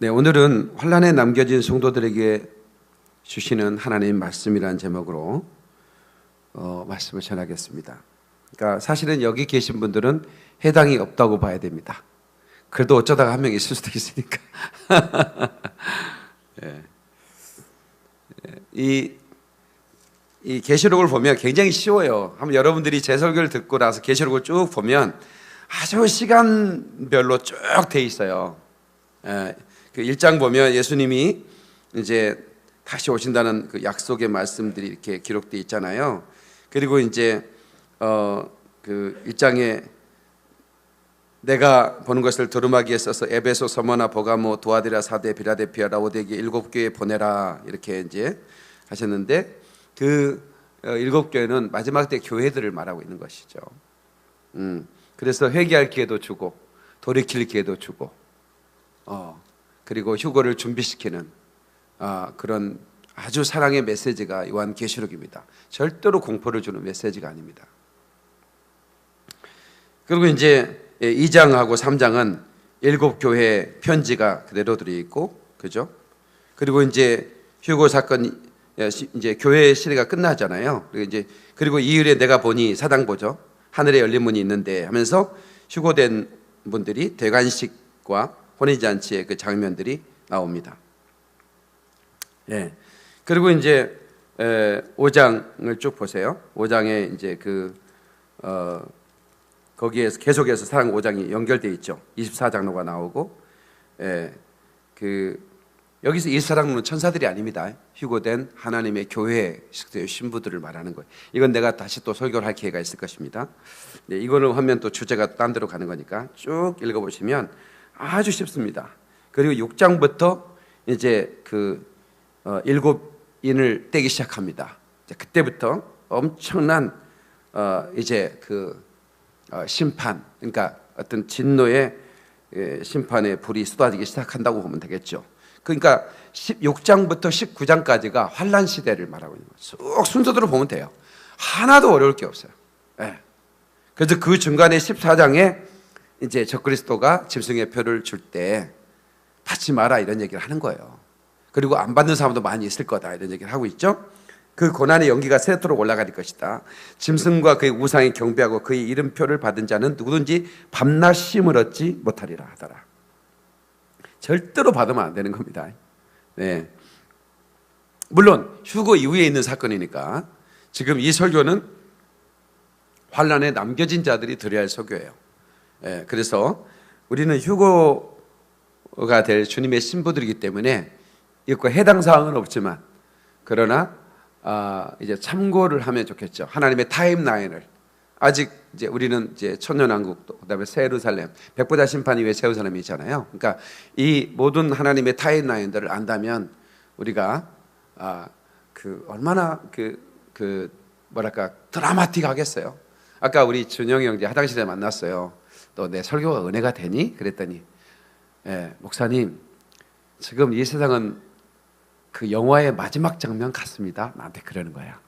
네, 오늘은 환난에 남겨진 성도들에게 주시는 하나님의 말씀이라는 제목으로 말씀을 전하겠습니다. 그러니까 사실은 여기 계신 분들은 해당이 없다고 봐야 됩니다. 그래도 어쩌다가 한 명 있을 수도 있으니까. 예. 이 계시록을 보면 굉장히 쉬워요. 한번 여러분들이 제 설교를 듣고 나서 계시록을 쭉 보면 아주 시간별로 쭉 돼 있어요. 예. 그 1장 보면 예수님이 이제 다시 오신다는 그 약속의 말씀들이 이렇게 기록되어 있잖아요. 그리고 이제 그 1장에 내가 보는 것을 두루마기에 써서 에베소, 서머나, 버가모, 두아디라, 사데, 빌라델피아, 라오디게 7교회 보내라 이렇게 이제 하셨는데 그 7교회는 마지막 때 교회들을 말하고 있는 것이죠. 그래서 회개할 기회도 주고 돌이킬 기회도 주고 그리고 휴거를 준비시키는 그런 아주 사랑의 메시지가 요한계시록입니다. 절대로 공포를 주는 메시지가 아닙니다. 그리고 이제 2장하고 3장은 7교회 편지가 그대로 들어있고, 그죠? 그리고 이제 휴거 사건, 이제 교회 시대가 끝나잖아요. 그리고 이후에 내가 보니 사당 보죠. 하늘에 열린 문이 있는데 하면서 휴거된 분들이 대관식과 혼인잔치의 그 장면들이 나옵니다. 예. 그리고 이제 5장을 쭉 보세요. 5장에 이제 거기에서 계속해서 사랑 5장이 연결되어 있죠. 24장로가 나오고, 여기서 24장로는 천사들이 아닙니다. 휴거된 하나님의 교회 신부들을 말하는 거예요. 이건 내가 다시 또 설교를 할 기회가 있을 것입니다. 네, 이거는 하면 또 주제가 딴 데로 가는 거니까 쭉 읽어보시면 아주 쉽습니다. 그리고 6장부터 이제 일곱 인을 떼기 시작합니다. 그때부터 엄청난 이제 심판, 그러니까 어떤 진노의 심판의 불이 쏟아지기 시작한다고 보면 되겠죠. 그러니까 16장부터 19장까지가 환란 시대를 말하고 있는 거예요. 쭉 순서대로 보면 돼요. 하나도 어려울 게 없어요. 네. 그래서 그 중간에 14장에 이제 적그리스도가 짐승의 표를 줄 때 받지 마라 이런 얘기를 하는 거예요. 그리고 안 받는 사람도 많이 있을 거다 이런 얘기를 하고 있죠. 그 고난의 연기가 새토록 올라갈 것이다. 짐승과 그의 우상에 경배하고 그의 이름표를 받은 자는 누구든지 밤낮 쉼을 얻지 못하리라 하더라. 절대로 받으면 안 되는 겁니다. 네. 물론 휴거 이후에 있는 사건이니까 지금 이 설교는 환난에 남겨진 자들이 들어야 할 설교예요. 예, 그래서 우리는 휴거가 될 주님의 신부들이기 때문에 이거 해당 사항은 없지만 그러나 이제 참고를 하면 좋겠죠. 하나님의 타임라인을 아직 이제 우리는 이제 천년왕국 그다음에 새 예루살렘 백보자 심판 이후에 새 예루살렘이잖아요. 그러니까 이 모든 하나님의 타임라인들을 안다면 우리가 얼마나 뭐랄까 드라마틱하겠어요. 아까 우리 준영이 형제 화장실에 만났어요. 너 내 설교가 은혜가 되니? 그랬더니 목사님 지금 이 세상은 그 영화의 마지막 장면 같습니다. 나한테 그러는 거야.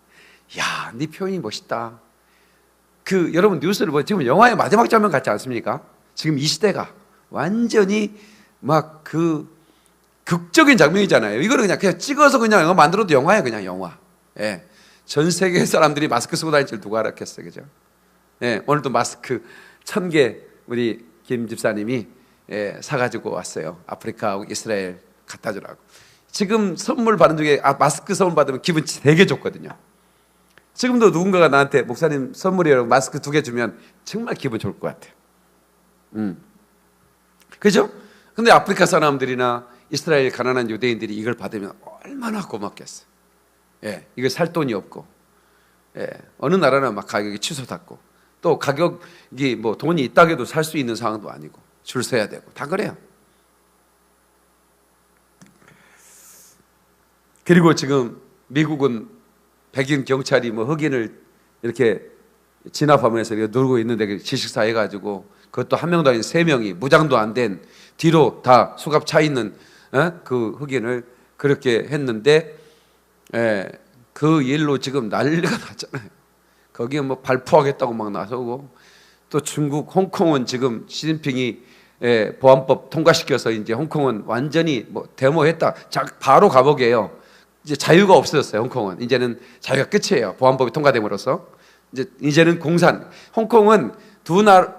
야, 네 표현이 멋있다. 여러분 뉴스를 보면 지금 영화의 마지막 장면 같지 않습니까? 지금 이 시대가 완전히 막 극적인 장면이잖아요. 이거는 그냥 찍어서 그냥 영화 만들어도 영화예요. 그냥 영화. 예. 전 세계 사람들이 마스크 쓰고 다닐 줄 누가 알았겠어요. 그죠? 예. 오늘도 마스크 1000개 우리 김 집사님이 사가지고 왔어요. 아프리카하고 이스라엘 갖다 주라고. 지금 선물 받은 중에 마스크 선물 받으면 기분 되게 좋거든요. 지금도 누군가가 나한테 목사님 선물이라고 마스크 2개 주면 정말 기분 좋을 것 같아요. 그죠? 근데 아프리카 사람들이나 이스라엘 가난한 유대인들이 이걸 받으면 얼마나 고맙겠어요. 예, 이거 살 돈이 없고, 어느 나라는 막 가격이 치솟았고, 또 가격이 뭐 돈이 있다고 해도 살 수 있는 상황도 아니고, 줄 서야 되고, 다 그래요. 그리고 지금 미국은 백인 경찰이 뭐 흑인을 이렇게 진압하면서 누르고 있는데 지식사 해가지고 그것도 한 명도 아닌 3명이 무장도 안 된 뒤로 다 수갑 차 있는 그 흑인을 그렇게 했는데 그 일로 지금 난리가 났잖아요. 거기에 뭐 발포하겠다고 막 나서고 또 중국 홍콩은 지금 시진핑이 보안법 통과시켜서 이제 홍콩은 완전히 뭐 데모했다. 바로 감옥이에요. 이제 자유가 없어졌어요. 홍콩은 이제는 자유가 끝이에요. 보안법이 통과됨으로써 이제는 공산. 홍콩은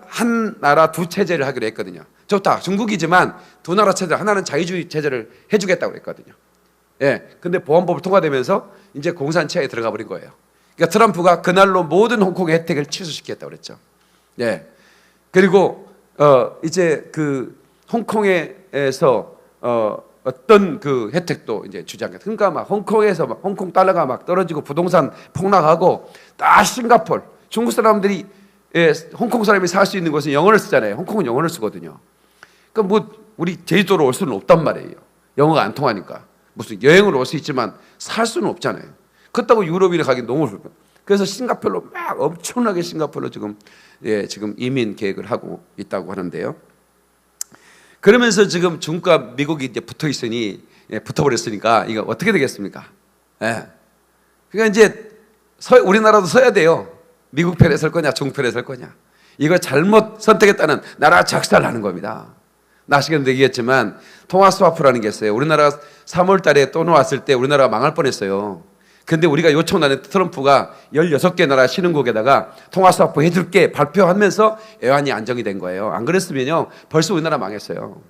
한 나라 두 체제를 하기로 했거든요. 좋다. 중국이지만 두 나라 체제, 하나는 자유주의 체제를 해주겠다고 했거든요. 근데 보안법을 통과되면서 이제 공산체에 들어가 버린 거예요. 그러니까 트럼프가 그날로 모든 홍콩의 혜택을 취소시키겠다고 그랬죠. 그리고 이제 그 홍콩에서 어떤 그 혜택도 이제 주지 않겠다. 그러니까 막 홍콩에서 막 홍콩 달러가 막 떨어지고 부동산 폭락하고 다 싱가포르, 중국 사람들이 홍콩 사람이 살 수 있는 곳은 영어를 쓰잖아요. 홍콩은 영어를 쓰거든요. 그러니까 뭐 우리 제주도로 올 수는 없단 말이에요. 영어가 안 통하니까. 무슨 여행을 올 수 있지만 살 수는 없잖아요. 그렇다고 유럽이나 가기 너무 불편. 그래서 싱가포르로 막 엄청나게 싱가포르로 지금 이민 계획을 하고 있다고 하는데요. 그러면서 지금 중국과 미국이 이제 붙어버렸으니까 이거 어떻게 되겠습니까? 그러니까 이제 우리나라도 서야 돼요. 미국 편에 설 거냐, 중국 편에 설 거냐. 이거 잘못 선택했다는 나라 작살나는 겁니다. 나시간도 얘기했지만 통화 스와프라는 게 있어요. 우리나라 3월 달에 또 나왔을 때 우리나라가 망할 뻔했어요. 근데 우리가 요청하는 트럼프가 16개 나라 신흥국에다가 통화 스와프 해줄게 발표하면서 외환이 안정이 된 거예요. 안 그랬으면요 벌써 우리나라 망했어요.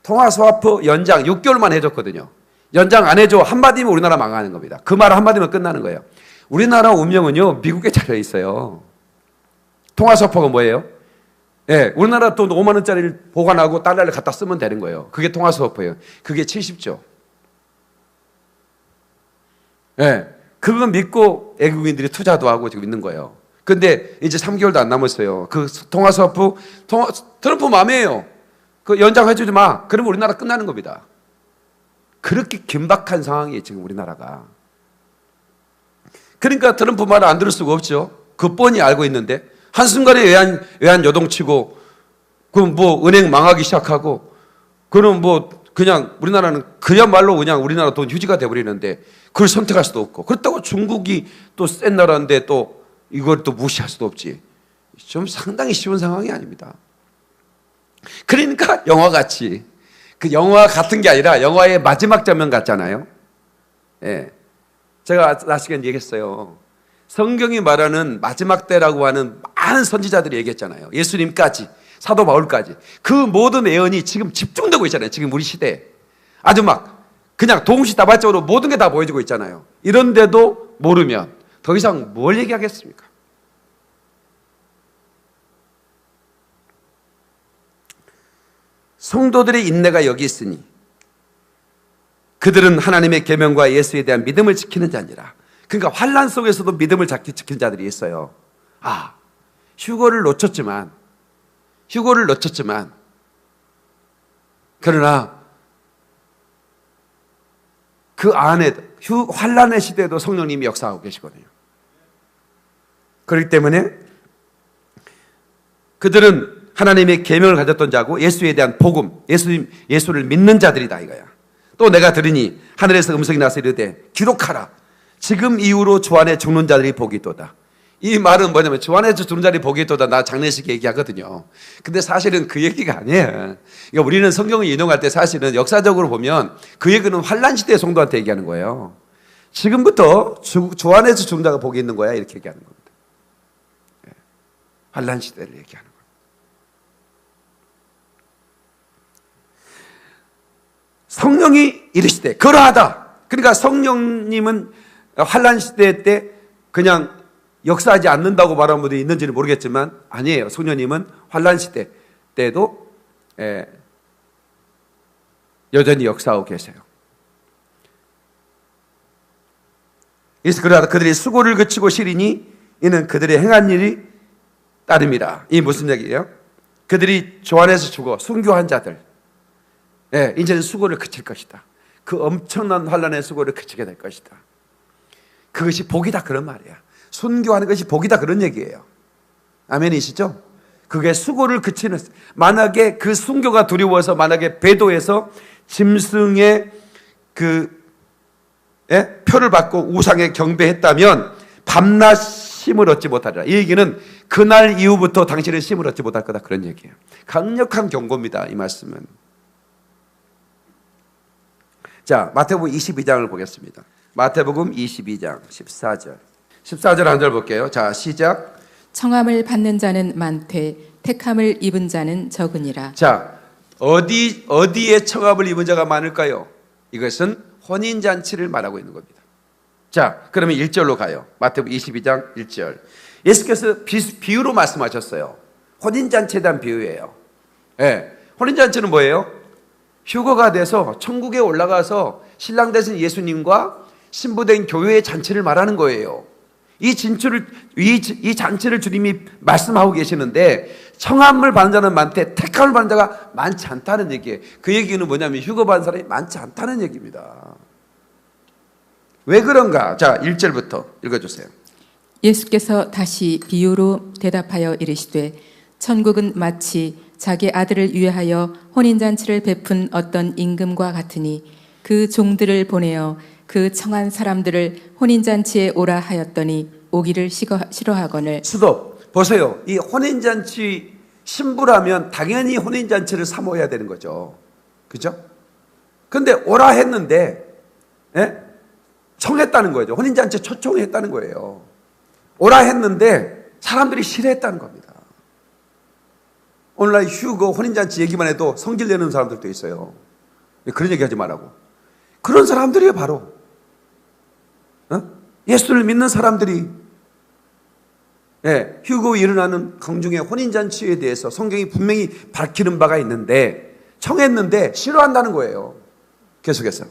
통화 스와프 연장 6개월만 해줬거든요. 연장 안 해줘 한마디면 우리나라 망하는 겁니다. 그 말 한마디면 끝나는 거예요. 우리나라 운명은요 미국에 잘려 있어요. 통화 스와프가 뭐예요? 우리나라 돈 5만 원짜리를 보관하고 달러를 갖다 쓰면 되는 거예요. 그게 통화 스와프예요. 그게 70조. 그거 믿고 외국인들이 투자도 하고 지금 있는 거예요. 근데 이제 3개월도 안 남았어요. 그 통화 스와프, 트럼프 맘이에요. 그 연장해주지 마. 그러면 우리나라 끝나는 겁니다. 그렇게 긴박한 상황이에요, 지금 우리나라가. 그러니까 트럼프 말을 안 들을 수가 없죠. 그 뻔히 알고 있는데. 한순간에 외환 요동치고, 그럼 뭐 은행 망하기 시작하고, 그럼 뭐 그냥 우리나라는 그야말로 그냥 우리나라 돈 휴지가 돼버리는데 그걸 선택할 수도 없고, 그렇다고 중국이 또 센 나라인데 또 이걸 또 무시할 수도 없지. 좀 상당히 쉬운 상황이 아닙니다. 그러니까 영화같이, 그 영화 같은 게 아니라 영화의 마지막 장면 같잖아요. 제가 나시간 얘기했어요. 성경이 말하는 마지막 때라고 하는 많은 선지자들이 얘기했잖아요. 예수님까지, 사도 바울까지. 그 모든 예언이 지금 집중되고 있잖아요. 지금 우리 시대에. 아주 막 그냥 동시다발적으로 모든 게 다 보여지고 있잖아요. 이런데도 모르면 더 이상 뭘 얘기하겠습니까? 성도들의 인내가 여기 있으니 그들은 하나님의 계명과 예수에 대한 믿음을 지키는 자니라. 그러니까 환난 속에서도 믿음을 지키는 자들이 있어요. 휴거를 놓쳤지만 그러나 그 안에 환난의 시대에도 성령님이 역사하고 계시거든요. 그렇기 때문에 그들은 하나님의 계명을 가졌던 자고 예수에 대한 복음, 예수를 믿는 자들이다 이거야. 또 내가 들으니 하늘에서 음성이 나서 이르되 기록하라. 지금 이후로 주 안에 죽는 자들이 복이 있도다. 이 말은 뭐냐면 주 안에서 죽는 자들이 복이 있도다. 나 장례식 얘기하거든요. 근데 사실은 그 얘기가 아니에요. 그러니까 우리는 성경을 인용할 때 사실은 역사적으로 보면 그 얘기는 환난 시대의 성도한테 얘기하는 거예요. 지금부터 주 안에서 죽는 자가 복이 있는 거야 이렇게 얘기하는 겁니다. 환난 시대를 얘기하는 거예요. 성령이 이르시되 그러하다. 그러니까 성령님은 환난 시대 때 그냥 역사하지 않는다고 말하는 분들이 있는지는 모르겠지만 아니에요. 성령님은 환난 시대 때도 여전히 역사하고 계세요. 그래서 그러하다 그들이 수고를 그치고 쉬리니 이는 그들의 행한 일이 따름이라. 이 무슨 얘기예요? 그들이 주 안에서 죽어 순교한 자들 이제는 수고를 그칠 것이다. 그 엄청난 환난의 수고를 그치게 될 것이다. 그것이 복이다 그런 말이야. 순교하는 것이 복이다 그런 얘기예요. 아멘이시죠? 그게 수고를 그치는, 만약에 그 순교가 두려워서 만약에 배도에서 짐승의 표를 받고 우상에 경배했다면 밤낮 힘을 얻지 못하리라. 이 얘기는 그날 이후부터 당신은 쉼을 얻지 못할 거다. 그런 얘기예요. 강력한 경고입니다. 이 말씀은. 자, 마태복음 22장을 보겠습니다. 마태복음 22장 14절. 14절 한 절 볼게요. 자, 시작. 청함을 받는 자는 많되 택함을 입은 자는 적으니라. 자, 어디에 청함을 입은 자가 많을까요? 이것은 혼인잔치를 말하고 있는 겁니다. 자, 그러면 1절로 가요. 마태복음 22장 1절. 예수께서 비유로 말씀하셨어요. 혼인잔치에 대한 비유예요. 예, 혼인잔치는 뭐예요? 휴거가 돼서 천국에 올라가서 신랑 되신 예수님과 신부된 교회의 잔치를 말하는 거예요. 이 잔치를 주님이 말씀하고 계시는데 청함을 받는 자는 많되 택함을 받는 자가 많지 않다는 얘기예요. 그 얘기는 뭐냐면 휴거 받은 사람이 많지 않다는 얘기입니다. 왜 그런가? 자, 1절부터 읽어주세요. 예수께서 다시 비유로 대답하여 이르시되 천국은 마치 자기 아들을 위하여 혼인잔치를 베푼 어떤 임금과 같으니 그 종들을 보내어 그 청한 사람들을 혼인잔치에 오라 하였더니 오기를 싫어하거늘. 스톱. 보세요. 이 혼인잔치 신부라면 당연히 혼인잔치를 사모해야 되는 거죠. 그죠? 근데 오라 했는데 청했다는 거죠. 혼인잔치에 초청했다는 거예요. 오라 했는데 사람들이 싫어했다는 겁니다. 오늘날 휴거 혼인잔치 얘기만 해도 성질 내는 사람들도 있어요. 그런 얘기 하지 말라고. 그런 사람들이에요, 바로. 예수를 믿는 사람들이 휴거 일어나는 강중의 혼인잔치에 대해서 성경이 분명히 밝히는 바가 있는데 청했는데 싫어한다는 거예요. 계속해서.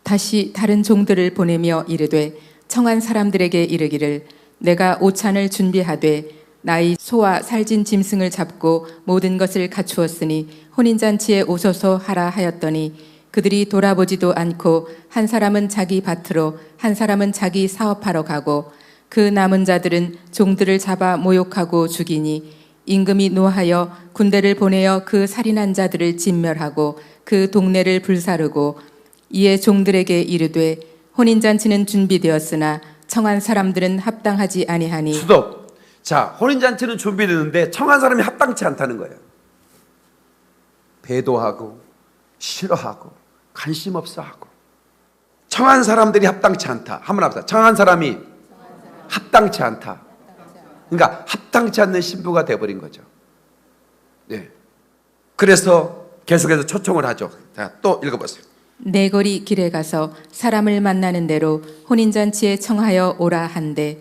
다시 다른 종들을 보내며 이르되 청한 사람들에게 이르기를 내가 오찬을 준비하되 나의 소와 살진 짐승을 잡고 모든 것을 갖추었으니 혼인잔치에 오소서 하라 하였더니 그들이 돌아보지도 않고 한 사람은 자기 밭으로 한 사람은 자기 사업하러 가고 그 남은 자들은 종들을 잡아 모욕하고 죽이니 임금이 노하여 군대를 보내어 그 살인한 자들을 진멸하고 그 동네를 불사르고 이에 종들에게 이르되 혼인잔치는 준비되었으나 청한 사람들은 합당하지 아니하니. 스톱. 자, 혼인잔치는 준비되는데 청한 사람이 합당치 않다는 거예요. 배도하고 싫어하고 관심 없어 하고 청한 사람들이 합당치 않다. 한번 합시다. 청한 사람이 합당치 않다. 그러니까 합당치 않는 신부가 되어버린 거죠. 네. 그래서 계속해서 초청을 하죠. 자, 또 읽어보세요. 내 거리 길에 가서 사람을 만나는 대로 혼인잔치에 청하여 오라 한대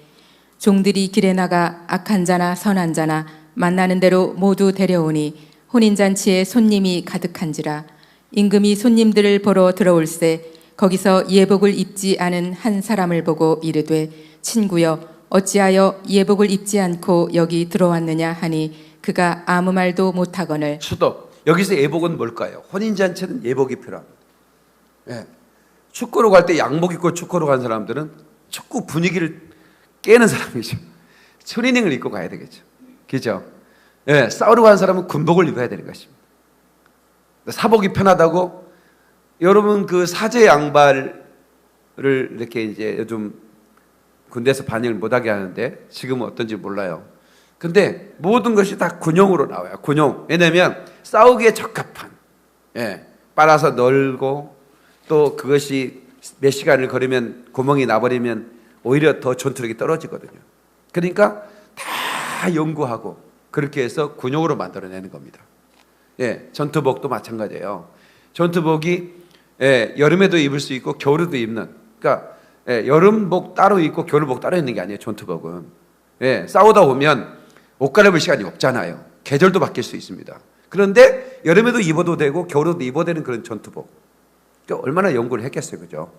종들이 길에 나가 악한 자나 선한 자나 만나는 대로 모두 데려오니 혼인잔치에 손님이 가득한지라. 임금이 손님들을 보러 들어올세 거기서 예복을 입지 않은 한 사람을 보고 이르되 친구여 어찌하여 예복을 입지 않고 여기 들어왔느냐 하니 그가 아무 말도 못하거늘. 수도. 여기서 예복은 뭘까요? 혼인잔치는 예복이 필요합니다. 축구로 갈 때 양복 입고 축구로 간 사람들은 축구 분위기를 깨는 사람이죠. 트레이닝을 입고 가야 되겠죠. 그죠? 싸우러 간 사람은 군복을 입어야 되는 것입니다. 사복이 편하다고 여러분 그 사제 양발을 이렇게 이제 요즘 군대에서 반영을 못하게 하는데 지금은 어떤지 몰라요. 근데 모든 것이 다 군용으로 나와요. 군용. 왜냐하면 싸우기에 적합한, 빨아서 널고 또 그것이 몇 시간을 걸으면 구멍이 나버리면 오히려 더 전투력이 떨어지거든요. 그러니까 다 연구하고 그렇게 해서 군용으로 만들어내는 겁니다. 전투복도 마찬가지예요. 전투복이 여름에도 입을 수 있고 겨울에도 입는. 그러니까 여름복 따로 입고 겨울복 따로 입는 게 아니에요. 전투복은. 싸우다 보면 옷 갈아입을 시간이 없잖아요. 계절도 바뀔 수 있습니다. 그런데 여름에도 입어도 되고 겨울에도 입어도 되는 그런 전투복. 그러니까 얼마나 연구를 했겠어요, 그죠?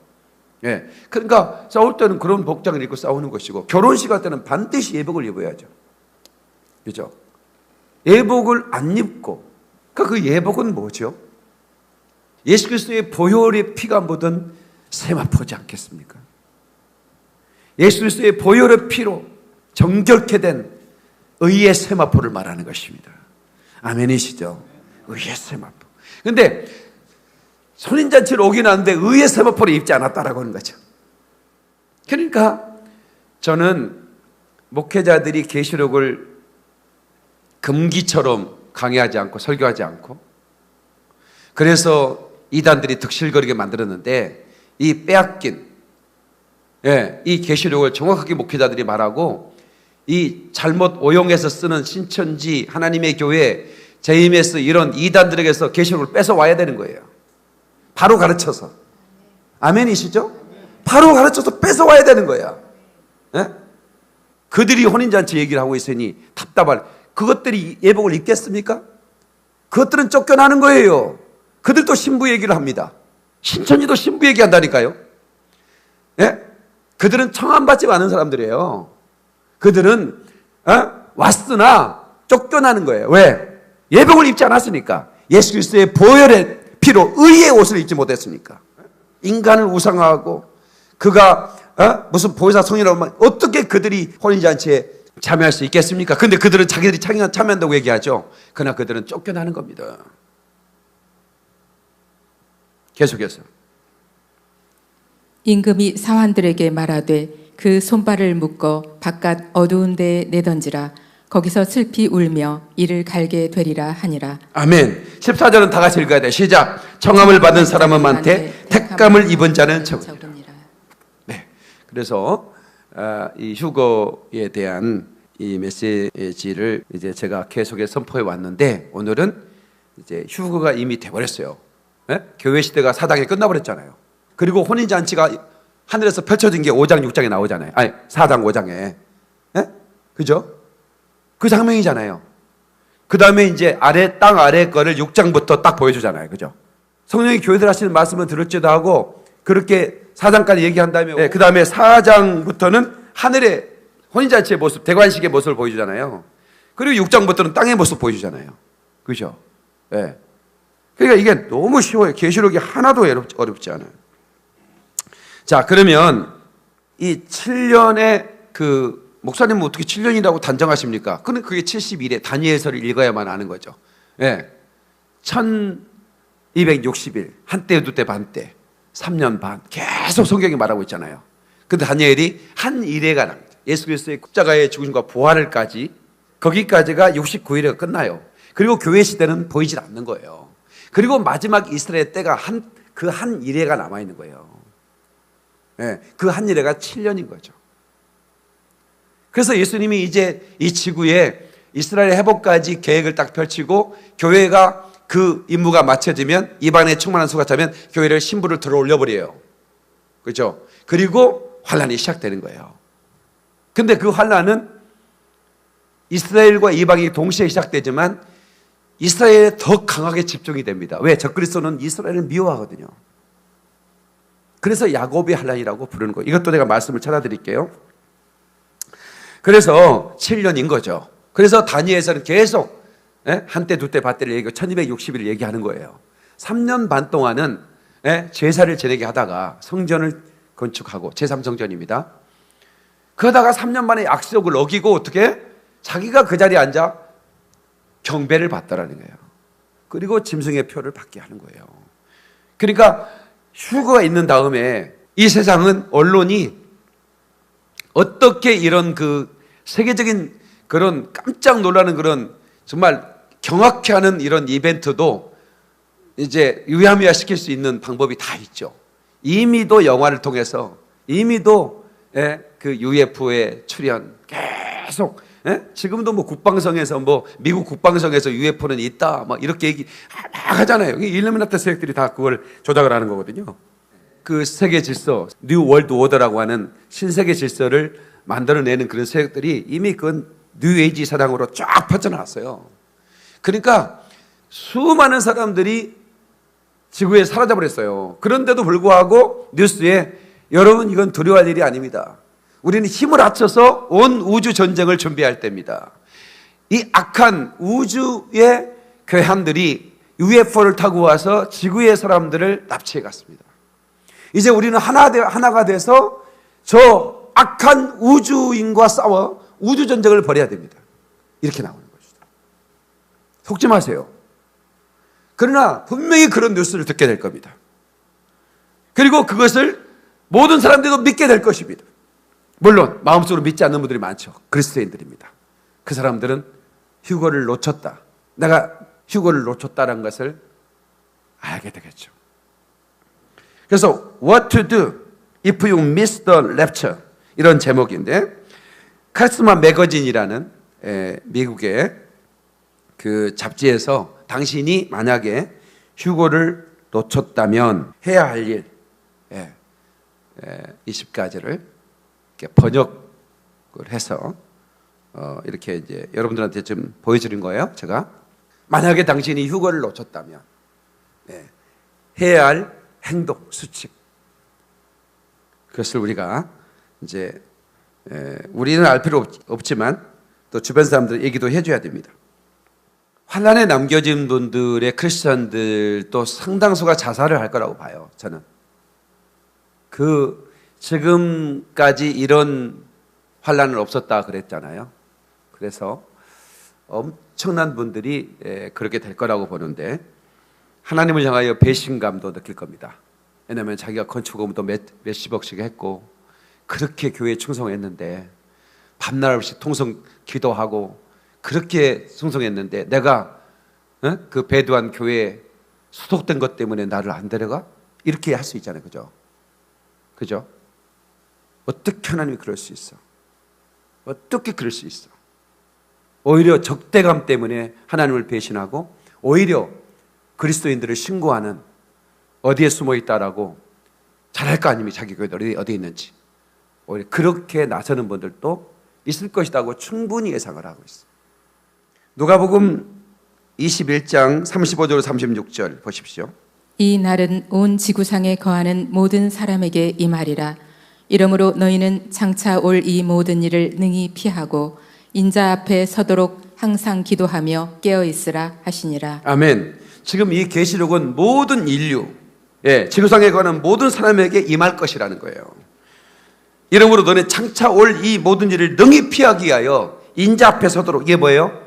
그러니까 싸울 때는 그런 복장을 입고 싸우는 것이고 결혼식 할 때는 반드시 예복을 입어야죠. 그죠? 예복을 안 입고 그러니까 그 예복은 뭐죠? 예수 그리스도의 보혈의 피가 묻은 세마포지 않겠습니까? 예수 그리스도의 보혈의 피로 정결케 된 의의 세마포를 말하는 것입니다. 아멘이시죠? 의의 세마포. 근데 혼인잔치를 오긴 하는데 의의 세마포를 입지 않았다라고 하는 거죠. 그러니까 저는 목회자들이 계시록을 금기처럼 강의하지 않고 설교하지 않고, 그래서 이단들이 득실거리게 만들었는데, 이 빼앗긴 이 계시록을 정확하게 목회자들이 말하고, 이 잘못 오용해서 쓰는 신천지 하나님의 교회 JMS 이런 이단들에게서 계시록을 뺏어 와야 되는 거예요. 바로 가르쳐서. 아멘이시죠? 바로 가르쳐서 뺏어 와야 되는 거야. 예? 그들이 혼인잔치 얘기를 하고 있으니 답답할. 그것들이 예복을 입겠습니까? 그것들은 쫓겨나는 거예요. 그들도 신부 얘기를 합니다. 신천지도 신부 얘기한다니까요. 예? 그들은 청함받지 않은 사람들이에요. 그들은 왔으나 쫓겨나는 거예요. 왜? 예복을 입지 않았으니까. 예수 그리스도의 보혈의 피로 의의 옷을 입지 못했으니까. 인간을 우상화하고 그가 무슨 보혜사 성이라고 하면 어떻게 그들이 혼인잔치에 참여할 수 있겠습니까? 근데 그들은 자기들이 참여한다고 얘기하죠. 그러나 그들은 쫓겨나는 겁니다. 계속해서 임금이 사환들에게 말하되 그 손발을 묶어 바깥 어두운 데에 내던지라. 거기서 슬피 울며 이를 갈게 되리라 하니라. 아멘. 14절은 다 같이 읽어야 돼. 시작. 청함을 받은 사람은 많되 택감을 입은 자는 적으니라. 네. 그래서 이 휴거에 대한 이 메시지를 이제 제가 계속해서 선포해 왔는데, 오늘은 이제 휴거가 이미 돼버렸어요. 네? 교회 시대가 사당에 끝나버렸잖아요. 그리고 혼인잔치가 하늘에서 펼쳐진 게 5장 6장에 나오잖아요. 아니 4장 5장에. 네? 그죠? 그 장면이잖아요. 그 다음에 이제 땅 아래 거를 6장부터 딱 보여주잖아요. 그죠? 성령이 교회들 하시는 말씀을 들을지도 하고, 그렇게 4장까지 얘기한 다음에, 그 다음에 4장부터는 하늘의 혼인잔치의 모습, 대관식의 모습을 보여주잖아요. 그리고 6장부터는 땅의 모습 보여주잖아요. 그죠? 네. 그러니까 이게 너무 쉬워요. 계시록이 하나도 어렵지 않아요. 자, 그러면 이 7년의 목사님은 어떻게 7년이라고 단정하십니까? 그게 71회 다니엘서를 읽어야만 아는 거죠. 예. 1260일, 한때, 두때, 반때, 3년 반. 계속 성경이 말하고 있잖아요. 근데 다니엘이 한 일회가 납니다. 예수 그리스도의 십자가의 죽으심과 부활을까지, 거기까지가 69일에 끝나요. 그리고 교회 시대는 보이질 않는 거예요. 그리고 마지막 이스라엘 때가 그 한 일회가 남아있는 거예요. 예. 그 한 일회가 7년인 거죠. 그래서 예수님이 이제 이 지구에 이스라엘 회복까지 계획을 딱 펼치고, 교회가 그 임무가 마쳐지면, 이방인의 충만한 수가 차면 교회를 신부를 들어 올려버려요. 그렇죠? 그리고 환란이 시작되는 거예요. 근데 그 환란은 이스라엘과 이방인이 동시에 시작되지만 이스라엘에 더 강하게 집중이 됩니다. 왜? 적그리스도는 이스라엘을 미워하거든요. 그래서 야곱의 환란이라고 부르는 거예요. 이것도 내가 말씀을 찾아드릴게요. 그래서 7년인 거죠. 그래서 다니엘서는 계속 한때 두때 반때를 얘기하고 1260일을 얘기하는 거예요. 3년 반 동안은 제사를 지내게 하다가 성전을 건축하고, 제3성전입니다. 그러다가 3년 만에 약속을 어기고 어떻게? 자기가 그 자리에 앉아 경배를 받더라는 거예요. 그리고 짐승의 표를 받게 하는 거예요. 그러니까 휴거가 있는 다음에 이 세상은, 언론이 어떻게 이런 세계적인 그런 깜짝 놀라는 그런 정말 경악해 하는 이런 이벤트도 이제 유야무야 시킬 수 있는 방법이 다 있죠. 이미도 영화를 통해서, 이미도 그 UFO의 출현 계속, 지금도 국방성에서 미국 국방성에서 UFO는 있다 막 이렇게 얘기 막 하잖아요. 일루미나티 세력들이 다 그걸 조작을 하는 거거든요. 그 세계 질서, 뉴 월드 오더라고 하는 신세계 질서를 만들어내는 그런 세력들이 이미 그건 뉴에이지 사상으로 쫙 퍼져나왔어요. 그러니까 수많은 사람들이 지구에 사라져버렸어요. 그런데도 불구하고 뉴스에, 여러분 이건 두려워할 일이 아닙니다. 우리는 힘을 합쳐서 온 우주 전쟁을 준비할 때입니다. 이 악한 우주의 괴함들이 UFO를 타고 와서 지구의 사람들을 납치해 갔습니다. 이제 우리는 하나가 돼서 저 악한 우주인과 싸워 우주 전쟁을 벌여야 됩니다. 이렇게 나오는 것이죠. 속지 마세요. 그러나 분명히 그런 뉴스를 듣게 될 겁니다. 그리고 그것을 모든 사람들도 믿게 될 것입니다. 물론 마음속으로 믿지 않는 분들이 많죠. 그리스도인들입니다. 그 사람들은 휴거를 놓쳤다. 내가 휴거를 놓쳤다는 것을 알게 되겠죠. 그래서 What to do if you miss the rapture, 이런 제목인데, 카리스마 매거진이라는 미국의 그 잡지에서 당신이 만약에 휴거를 놓쳤다면 해야 할 일 20가지를 이렇게 번역을 해서 이렇게 이제 여러분들한테 좀 보여드린 거예요. 제가 만약에 당신이 휴거를 놓쳤다면 해야 할 행동 수칙, 그것을 우리가 이제 우리는 알 필요 없지만 또 주변 사람들 얘기도 해줘야 됩니다. 환난에 남겨진 분들의 크리스천들도 상당수가 자살을 할 거라고 봐요. 저는 지금까지 이런 환난은 없었다 그랬잖아요. 그래서 엄청난 분들이 그렇게 될 거라고 보는데, 하나님을 향하여 배신감도 느낄 겁니다. 왜냐하면 자기가 건축업도 몇십억씩 했고 그렇게 교회에 충성했는데, 밤낮 없이 통성 기도하고 그렇게 충성했는데 내가 그 배두한 교회에 수속된 것 때문에 나를 안 데려가? 이렇게 할 수 있잖아요. 그죠? 어떻게 하나님이 그럴 수 있어? 어떻게 그럴 수 있어? 오히려 적대감 때문에 하나님을 배신하고 오히려 그리스도인들을 신고하는, 어디에 숨어 있다라고 잘할 거 아닙니까? 자기 교회들 어디에 있는지. 오히려 그렇게 나서는 분들도 있을 것이라고 충분히 예상을 하고 있어요. 누가복음 21장 35절 36절 보십시오. 이 날은 온 지구상에 거하는 모든 사람에게 임하리라. 이러므로 너희는 장차 올 이 모든 일을 능히 피하고 인자 앞에 서도록 항상 기도하며 깨어 있으라 하시니라. 아멘. 지금 이 계시록은 모든 인류, 지구상에 거하는 모든 사람에게 임할 것이라는 거예요. 이러므로 너는 장차 올 이 모든 일을 능히 피하기 위하여 인자 앞에 서도록. 이게 뭐예요?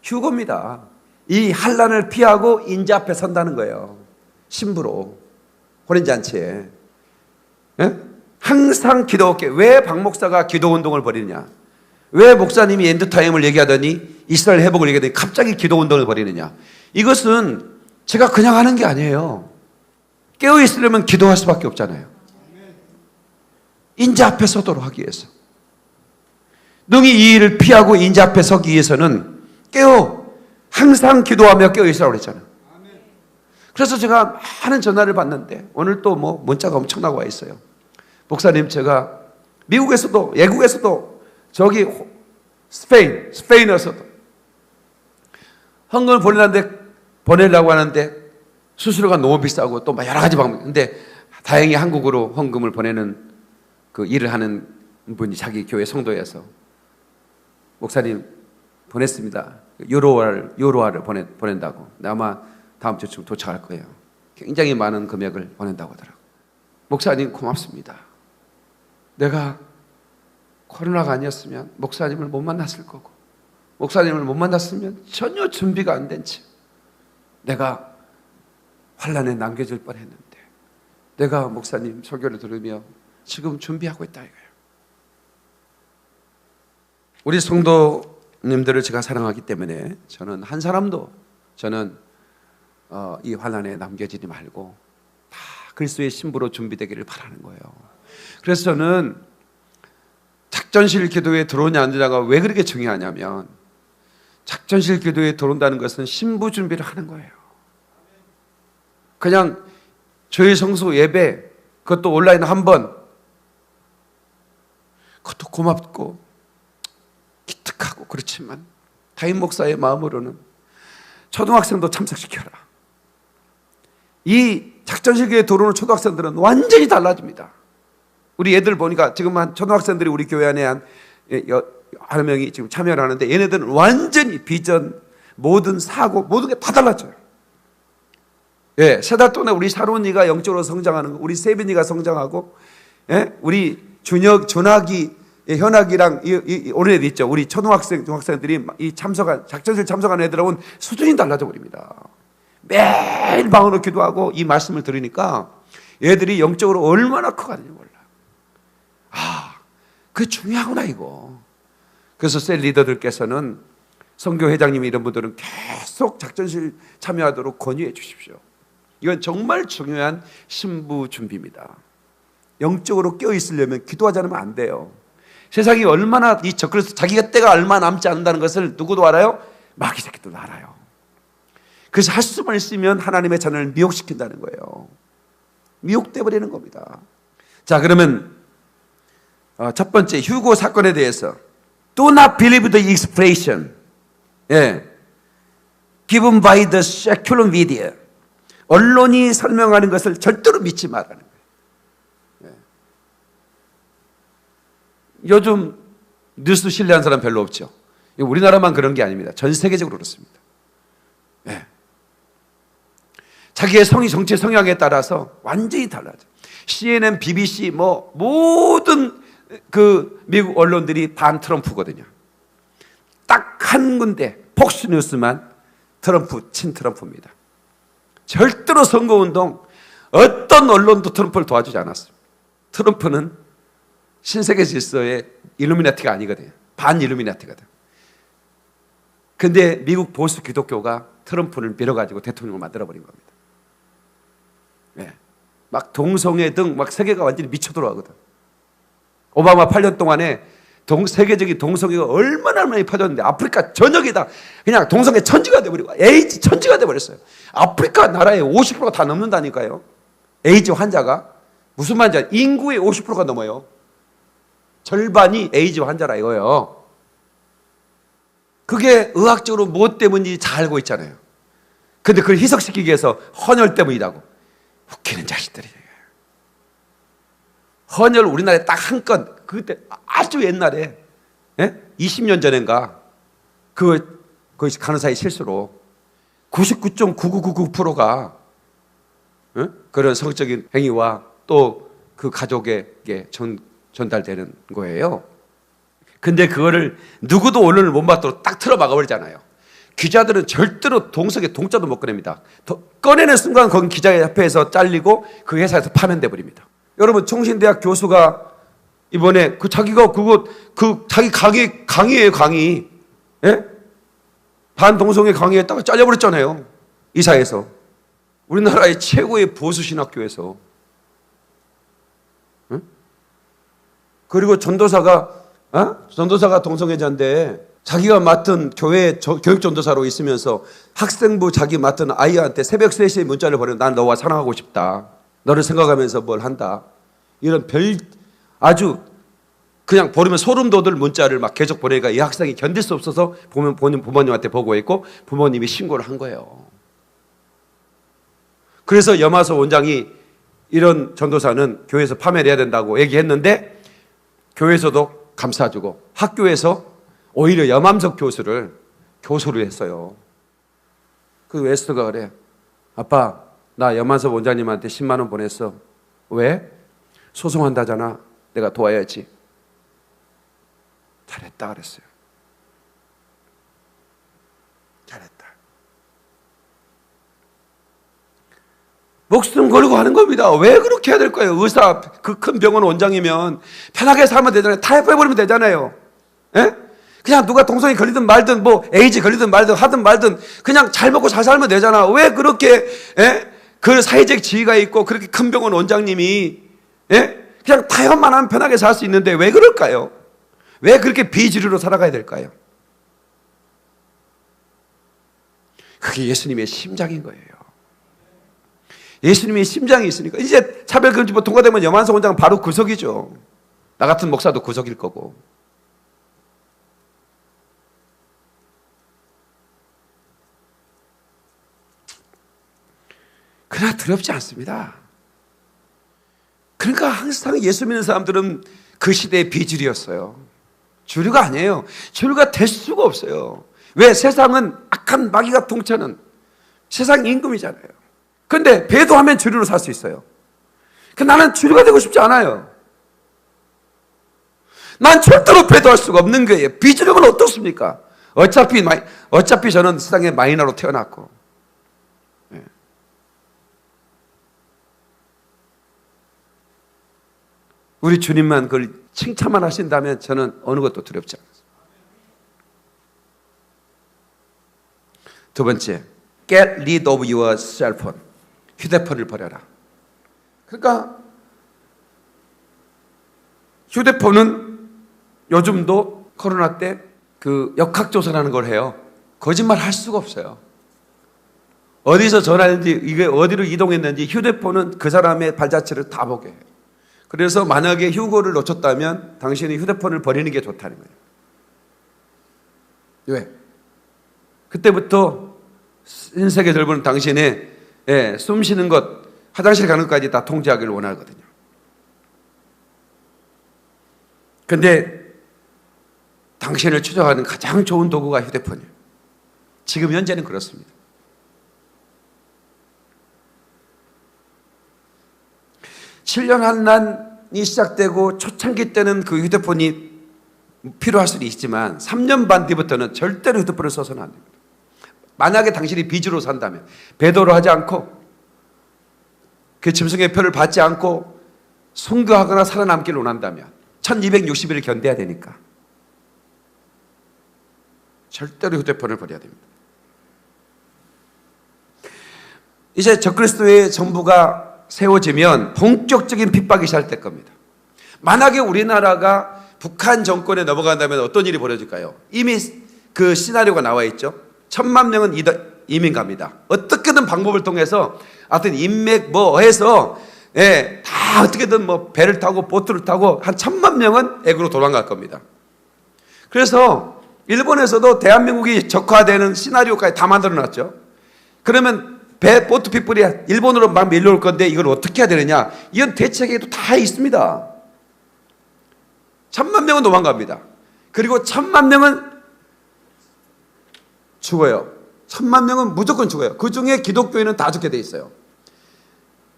휴거입니다. 이 환난을 피하고 인자 앞에 선다는 거예요. 신부로 혼인잔치에 항상 기도할게. 왜 박 목사가 기도운동을 벌이느냐? 왜 목사님이 엔드타임을 얘기하더니 이스라엘 회복을 얘기하더니 갑자기 기도운동을 벌이느냐? 이것은 제가 그냥 하는 게 아니에요. 깨어있으려면 기도할 수밖에 없잖아요. 인자 앞에 서도록 하기 위해서. 능히 이 일을 피하고 인자 앞에 서기 위해서는 항상 기도하며 깨어있으라고 그랬잖아요. 그래서 제가 많은 전화를 받는데, 오늘 또 문자가 엄청나게 와 있어요. 목사님, 제가 미국에서도, 외국에서도, 저기 스페인에서도 헌금을 보내려고 하는데 수수료가 너무 비싸고 또 여러 가지 방법. 근데 다행히 한국으로 헌금을 보내는 그 일을 하는 분이 자기 교회 성도여서, 목사님 보냈습니다. 유로화를 보낸다고. 아마 다음 주쯤 도착할 거예요. 굉장히 많은 금액을 보낸다고 하더라고요. 목사님 고맙습니다. 내가 코로나가 아니었으면 목사님을 못 만났을 거고, 목사님을 못 만났으면 전혀 준비가 안 된 채 내가 환난에 남겨질 뻔했는데, 내가 목사님 설교를 들으며 지금 준비하고 있다 이거예요. 우리 성도님들을 제가 사랑하기 때문에 저는 한 사람도 이 환난에 남겨지지 말고 다 그리스도의 신부로 준비되기를 바라는 거예요. 그래서 저는 작전실 기도에 들어오냐 안 들어오냐가 왜 그렇게 중요하냐면, 작전실 기도에 들어온다는 것은 신부 준비를 하는 거예요. 그냥 저희 성수 예배, 그것도 온라인 한 번, 그것도 고맙고 기특하고 그렇지만 다임 목사의 마음으로는 초등학생도 참석시켜라. 이 작전실 기도에 들어오는 초등학생들은 완전히 달라집니다. 우리 애들 보니까 지금 한 초등학생들이 우리 교회 안에 한 명이 지금 참여를 하는데, 얘네들은 완전히 비전, 모든 사고, 모든 게 다 달라져요. 세 달 동안에 우리 사론이가 영적으로 성장하는 거, 우리 세빈이가 성장하고, 우리 준학이, 현학이랑 오늘 애들 있죠. 우리 중학생들이 작전실 참석한 애들하고는 수준이 달라져 버립니다. 매일 방으로 기도하고 이 말씀을 들으니까 얘들이 영적으로 얼마나 커가는지 몰라. 그게 중요하구나 이거. 그래서 셀 리더들께서는 선교 회장님 이런 분들은 계속 작전실 참여하도록 권유해 주십시오. 이건 정말 중요한 신부 준비입니다. 영적으로 깨어 있으려면 기도하지 않으면 안 돼요. 세상이 얼마나 그래서 자기가 때가 얼마 남지 않는다는 것을 누구도 알아요? 마귀 새끼도 알아요. 그래서 할 수만 있으면 하나님의 자녀를 미혹시킨다는 거예요. 미혹돼 버리는 겁니다. 자, 그러면 첫 번째 휴고 사건에 대해서 Do not believe the expression given by the secular media. 언론이 설명하는 것을 절대로 믿지 말라는 거예요. 요즘 뉴스 신뢰하는 사람 별로 없죠. 우리나라만 그런 게 아닙니다. 전 세계적으로 그렇습니다. 자기의 정치 성향에 따라서 완전히 달라져. CNN, BBC 모든 그 미국 언론들이 반 트럼프거든요. 딱 한 군데 폭스뉴스만 트럼프, 친트럼프입니다. 절대로 선거운동 어떤 언론도 트럼프를 도와주지 않았습니다. 트럼프는 신세계 질서의 일루미나티가 아니거든요. 반 일루미나티거든. 근데 미국 보수 기독교가 트럼프를 밀어가지고 대통령을 만들어버린 겁니다. 막 동성애 등 막 세계가 완전히 미쳐 돌아가거든. 오바마 8년 동안에 세계적인 동성애가 얼마나 많이 퍼졌는데 아프리카 전역이 다 그냥 동성애 천지가 돼버리고 에이즈 천지가 돼버렸어요. 아프리카 나라의 50%가 다 넘는다니까요. 에이즈 환자가 무슨 환자? 인구의 50%가 넘어요. 절반이 에이즈 환자라 이거예요. 그게 의학적으로 무엇 때문인지 잘 알고 있잖아요. 근데 그걸 희석시키기 위해서 헌혈 때문이라고. 웃기는 자식들이에요. 헌혈 우리나라에 딱 한 건, 그때 아주 옛날에 20년 전인가 그 간호사의 실수로 99.9999%가 그런 성적인 행위와 또 그 가족에게 전달되는 거예요. 근데 그거를 누구도 언론을 못 받도록 딱 틀어 막아버리잖아요. 기자들은 절대로 동석에 동자도 못 꺼냅니다. 꺼내는 순간 거기 기자협회에서 잘리고 그 회사에서 파면돼 버립니다. 여러분 총신대학 교수가 이번에 자기가 자기 강의예요, 강의. 반동성애 강의했다가 잘려버렸잖아요. 이사에서. 우리나라의 최고의 보수 신학교에서. 그리고 전도사가 동성애자인데 자기가 맡은 교회 교육 전도사로 있으면서 학생부 자기 맡은 아이한테 새벽 3시에 문자를 보내면 난 너와 사랑하고 싶다. 너를 생각하면서 뭘 한다. 이런 아주 그냥 보내면 소름 돋을 문자를 막 계속 보내니까 이 학생이 견딜 수 없어서 부모님한테 보고했고 부모님이 신고를 한 거예요. 그래서 염화서 원장이 이런 전도사는 교회에서 파면해야 된다고 얘기했는데 교회에서도 감싸주고 학교에서 오히려 염암석 교수를 교수로 했어요. 그 웨스트가 그래. 아빠, 나 염암석 원장님한테 10만 원 보냈어. 왜? 소송한다잖아. 내가 도와야지. 잘했다 그랬어요. 잘했다. 목숨 걸고 하는 겁니다. 왜 그렇게 해야 될까요? 의사, 그 큰 병원 원장이면 편하게 살면 되잖아요. 타협해버리면 되잖아요. 그냥 누가 동성애 걸리든 말든 에이즈 걸리든 말든 하든 말든 그냥 잘 먹고 잘 살면 되잖아. 왜 그렇게 그 사회적 지위가 있고 그렇게 큰 병원 원장님이 그냥 타협만 하면 편하게 살 수 있는데 왜 그럴까요? 왜 그렇게 비주류로 살아가야 될까요? 그게 예수님의 심장인 거예요. 예수님의 심장이 있으니까 이제 차별금지법 통과되면 염한석 원장은 바로 구속이죠. 나 같은 목사도 구속일 거고. 그러나 두렵지 않습니다. 그러니까 항상 예수 믿는 사람들은 그 시대의 비주류였어요. 주류가 아니에요. 주류가 될 수가 없어요. 왜? 세상은 악한 마귀가 통치하는 세상 임금이잖아요. 근데 배도하면 주류로 살 수 있어요. 나는 주류가 되고 싶지 않아요. 난 절대로 배도할 수가 없는 거예요. 비주류는 어떻습니까? 어차피 저는 세상에 마이너로 태어났고. 우리 주님만 그걸 칭찬만 하신다면 저는 어느 것도 두렵지 않습니다. 두 번째, get rid of your cell phone. 휴대폰을 버려라. 그러니까 휴대폰은 요즘도 코로나 때 그 역학조사라는 걸 해요. 거짓말 할 수가 없어요. 어디서 전화했는지, 이게 어디로 이동했는지 휴대폰은 그 사람의 발자취를 다 보게 해요. 그래서 만약에 휴고를 놓쳤다면 당신이 휴대폰을 버리는 게 좋다는 거예요. 왜? 그때부터 신세계 넓은 당신의 숨 쉬는 것, 화장실 가는 것까지 다 통제하기를 원하거든요. 근데 당신을 추적하는 가장 좋은 도구가 휴대폰이에요. 지금 현재는 그렇습니다. (7년) 환란이 시작되고 초창기 때는 그 휴대폰이 필요할 수는 있지만 3년 반 뒤부터는 절대로 휴대폰을 써서는 안 됩니다. 만약에 당신이 빚으로 산다면, 배도를 하지 않고 그 짐승의 표를 받지 않고 순교하거나 살아남기를 원한다면 1260일을 견뎌야 되니까 절대로 휴대폰을 버려야 됩니다. 이제 적그리스도의 정부가 세워지면 본격적인 핍박이 시작될 겁니다. 만약에 우리나라가 북한 정권에 넘어간다면 어떤 일이 벌어질까요? 이미 그 시나리오가 나와 있죠. 1000만 명은 이민 갑니다. 어떻게든 방법을 통해서 하여튼 인맥 뭐 해서 다 어떻게든 뭐 배를 타고 보트를 타고 한 1000만 명은 애국으로 도망갈 겁니다. 그래서 일본에서도 대한민국이 적화되는 시나리오까지 다 만들어 놨죠. 그러면 보트 피플이 일본으로 막 밀려올 건데 이걸 어떻게 해야 되느냐? 이건 대책에도 다 있습니다. 1000만 명은 도망갑니다. 그리고 1000만 명은 죽어요. 1000만 명은 무조건 죽어요. 그 중에 기독교인은 다 죽게 돼 있어요.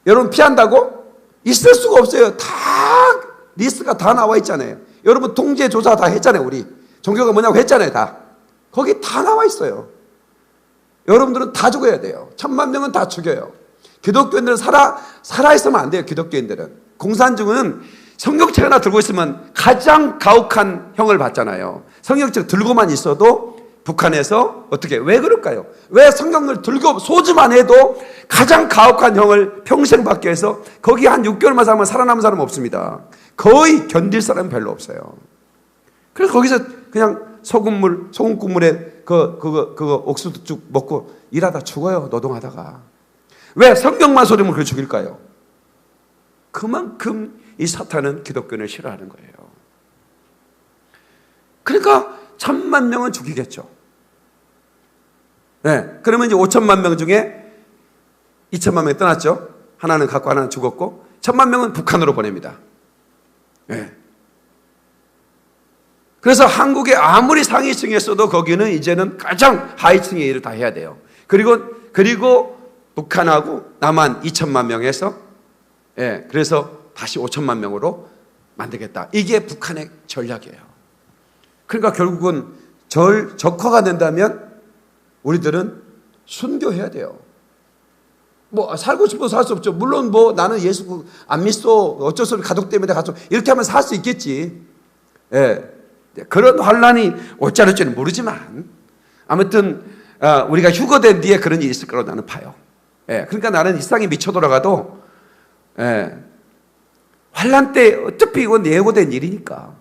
여러분 피한다고? 있을 수가 없어요. 다 리스트가 다 나와 있잖아요. 여러분 통제 조사 다 했잖아요. 우리 종교가 뭐냐고 했잖아요. 다 거기 다 나와 있어요. 여러분들은 다 죽어야 돼요. 1000만 명은 다 죽여요. 기독교인들은 살아있으면 안 돼요. 기독교인들은 공산주의는 성경책 하나 들고 있으면 가장 가혹한 형을 받잖아요. 성경책 들고만 있어도 북한에서 어떻게, 왜 그럴까요? 왜 성경을 들고 소지만 해도 가장 가혹한 형을 평생 받게 해서 거기 한 6개월만 살면 살아남은 사람은 없습니다. 거의 견딜 사람은 별로 없어요. 그래서 거기서 그냥 소금 국물에 그거 옥수수죽 먹고 일하다 죽어요. 노동하다가. 왜 성경만 소리면 그걸 죽일까요? 그만큼 이 사탄은 기독교인을 싫어하는 거예요. 그러니까 1000만 명은 죽이겠죠. 그러면 이제 5천만 명 중에 2천만 명이 떠났죠. 하나는 갖고 하나는 죽었고 1000만 명은 북한으로 보냅니다. 그래서 한국에 아무리 상위층이었어도 거기는 이제는 가장 하위층의 일을 다 해야 돼요. 그리고 북한하고 남한 2천만 명에서 그래서 다시 5천만 명으로 만들겠다. 이게 북한의 전략이에요. 그러니까 결국은 적화가 된다면 우리들은 순교해야 돼요. 뭐 살고 싶어서 살 수 없죠. 물론 뭐 나는 예수 안 믿어 어쩔 수 없이 가족 때문에 가서 이렇게 하면 살 수 있겠지. 그런 환란이 올지 않을지는 모르지만 아무튼 우리가 휴거된 뒤에 그런 일이 있을 거라고 나는 봐요. 그러니까 나는 이 세상에 미쳐 돌아가도 환란 때 어차피 이건 예고된 일이니까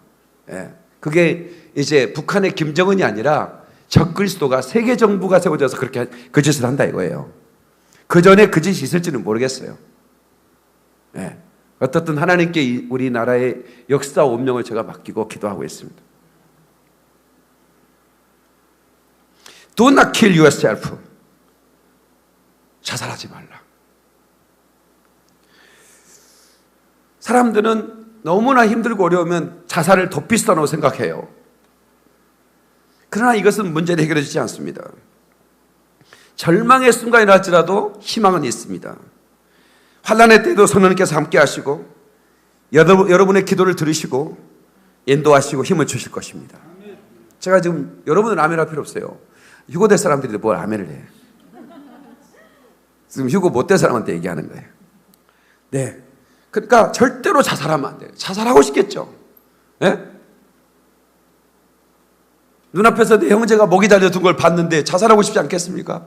그게 이제 북한의 김정은이 아니라 적그리스도가 세계 정부가 세워져서 그렇게 그 짓을 한다 이거예요. 그 전에 그 짓이 있을지는 모르겠어요. 어떻든 하나님께 우리나라의 역사 운명을 제가 맡기고 기도하고 있습니다. Do not kill yourself. 자살하지 말라. 사람들은 너무나 힘들고 어려우면 자살을 도피수단으로 생각해요. 그러나 이것은 문제를 해결해 주지 않습니다. 절망의 순간이라 할지라도 희망은 있습니다. 환난의 때도 성령님께서 함께 하시고 여러분의 기도를 들으시고 인도하시고 힘을 주실 것입니다. 제가 지금 여러분은 아멘 할 필요 없어요. 휴고될 사람들이 뭘 아멘을 해. 지금 휴고 못 된 사람한테 얘기하는 거예요. 그러니까 절대로 자살하면 안 돼요. 자살하고 싶겠죠. 예? 눈앞에서 내 형제가 목이 달려든 걸 봤는데 자살하고 싶지 않겠습니까?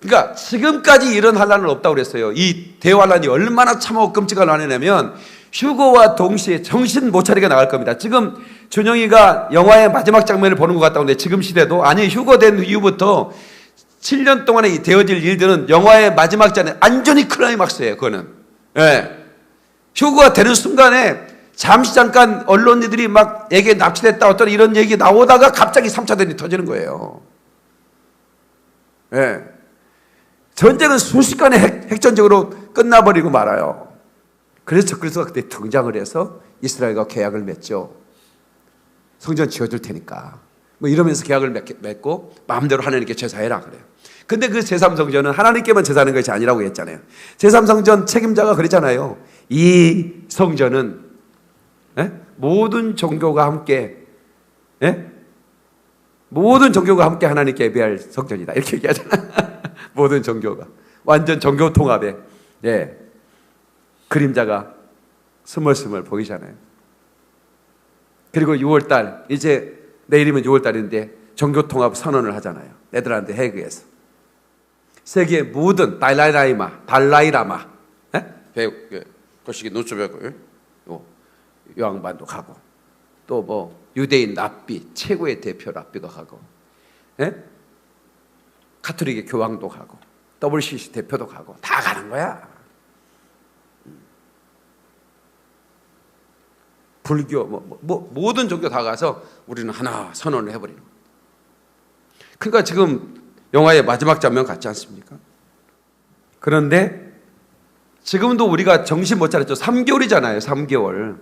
그러니까 지금까지 이런 환란은 없다고 그랬어요. 이 대환란이 얼마나 참하고 끔찍한 환란이냐면 휴거와 동시에 정신 못 차리게 나갈 겁니다. 지금 준영이가 영화의 마지막 장면을 보는 것 같다고 하는데 지금 시대도 아니 휴거된 이후부터 7년 동안에 되어질 일들은 영화의 마지막 장면 완전히 클라이막스예요. 그거는. 예. 휴거가 되는 순간에 잠깐 언론들이 막 애게 납치됐다 어떤 이런 얘기 나오다가 갑자기 3차 대전이 터지는 거예요. 예. 전쟁은 순식간에 핵전쟁으로 끝나버리고 말아요. 그래서 그때 등장을 해서 이스라엘과 계약을 맺죠. 성전 지어줄 테니까. 뭐 이러면서 계약을 맺고 마음대로 하나님께 제사해라 그래요. 근데 그 제3성전은 하나님께만 제사하는 것이 아니라고 했잖아요. 제3성전 책임자가 그랬잖아요. 이 성전은 모든 종교가 함께 모든 종교가 함께 하나님께 예배할 성전이다. 이렇게 얘기하잖아요. 모든 종교가. 완전 종교 통합에 그림자가 스멀스멀 보이잖아요. 그리고 6월달, 이제 내일이면 6월달인데 종교 통합 선언을 하잖아요. 네덜란드 헤그에서. 세계 모든 달라이라마, 거시기 노트벽, 요양반도 가고, 또 뭐 유대인 랍비, 최고의 대표 랍비도 가고, 카톨릭의 교황도 가고, WCC 대표도 가고, 다 가는 거야. 불교, 모든 종교 다 가서 우리는 하나 선언을 해버리는 거예요. 그러니까 지금 영화의 마지막 장면 같지 않습니까? 그런데 지금도 우리가 정신 못 차렸죠. 3개월이잖아요. 3개월.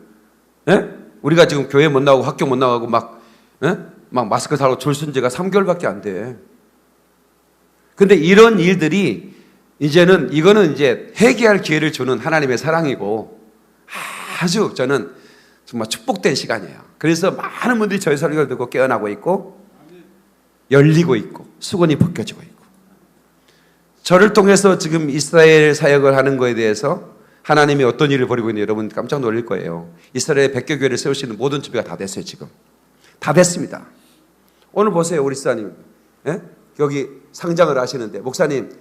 우리가 지금 교회 못 나가고 학교 못 나가고 막 마스크 사러 줄 쓴 지가 3개월밖에 안 돼. 근데 이런 일들이 이거는 이제 회개할 기회를 주는 하나님의 사랑이고 아주 저는 정말 축복된 시간이에요. 그래서 많은 분들이 저희 설교를 듣고 깨어나고 있고 열리고 있고 수건이 벗겨지고 있고 저를 통해서 지금 이스라엘 사역을 하는 거에 대해서 하나님이 어떤 일을 벌이고 있는지 여러분 깜짝 놀랄 거예요. 이스라엘 백교교회를 세울 수 있는 모든 준비가 다 됐어요. 지금 다 됐습니다. 오늘 보세요. 우리 목사님 여기 상장을 하시는데 목사님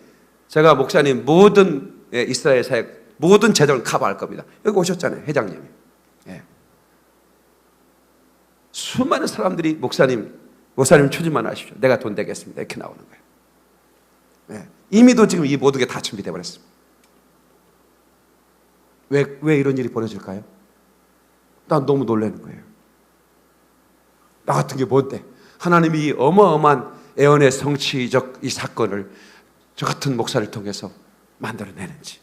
제가 목사님 모든 이스라엘 사역 모든 재정을 커버할 겁니다. 여기 오셨잖아요. 회장님이. 수많은 사람들이 목사님 추진만 하십시오. 내가 돈 되겠습니다. 이렇게 나오는 거예요. 이미도 지금 이 모든 게 다 준비되어 버렸습니다. 왜 이런 일이 벌어질까요? 난 너무 놀라는 거예요. 나 같은 게 뭔데? 하나님이 이 어마어마한 애언의 성취적 이 사건을 저 같은 목사를 통해서 만들어내는지.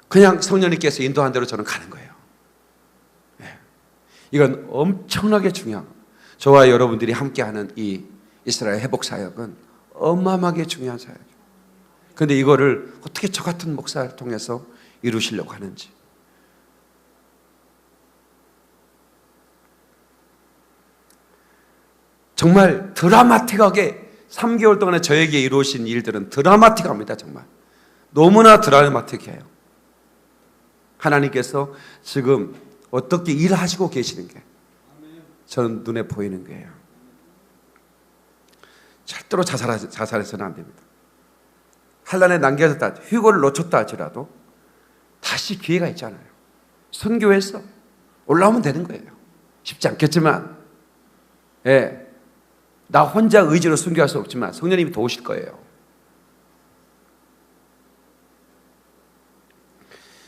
그냥 성령님께서 인도한 대로 저는 가는 거예요. 이건 엄청나게 중요한 거예요. 저와 여러분들이 함께하는 이 이스라엘 회복 사역은 어마어마하게 중요한 사역이에요. 그런데 이거를 어떻게 저 같은 목사를 통해서 이루시려고 하는지. 정말 드라마틱하게 3개월 동안에 저에게 이루어진 일들은 드라마틱합니다. 정말 너무나 드라마틱해요. 하나님께서 지금 어떻게 일하시고 계시는 게 저는 눈에 보이는 거예요. 절대로 자살해서는 안 됩니다. 환난에 남겨졌다, 휴거를 놓쳤다 할지라도 다시 기회가 있잖아요. 선교해서 올라오면 되는 거예요. 쉽지 않겠지만 나 혼자 의지로 선교할 수 없지만 성령님이 도우실 거예요.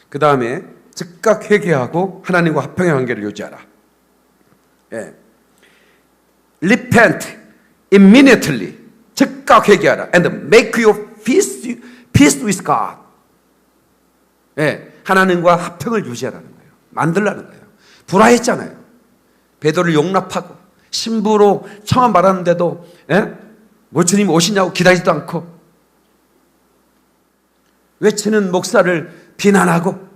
그 다음에 즉각 회개하고 하나님과 화평의 관계를 유지하라. Repent immediately. 즉각 회개하라. And make your peace with God. 하나님과 화평을 유지하라는 거예요. 만들라는 거예요. 불화했잖아요. 베드로를 용납하고 신부로 청함 받았는데도 뭐 주님 오시냐고 기다리지도 않고 외치는 목사를 비난하고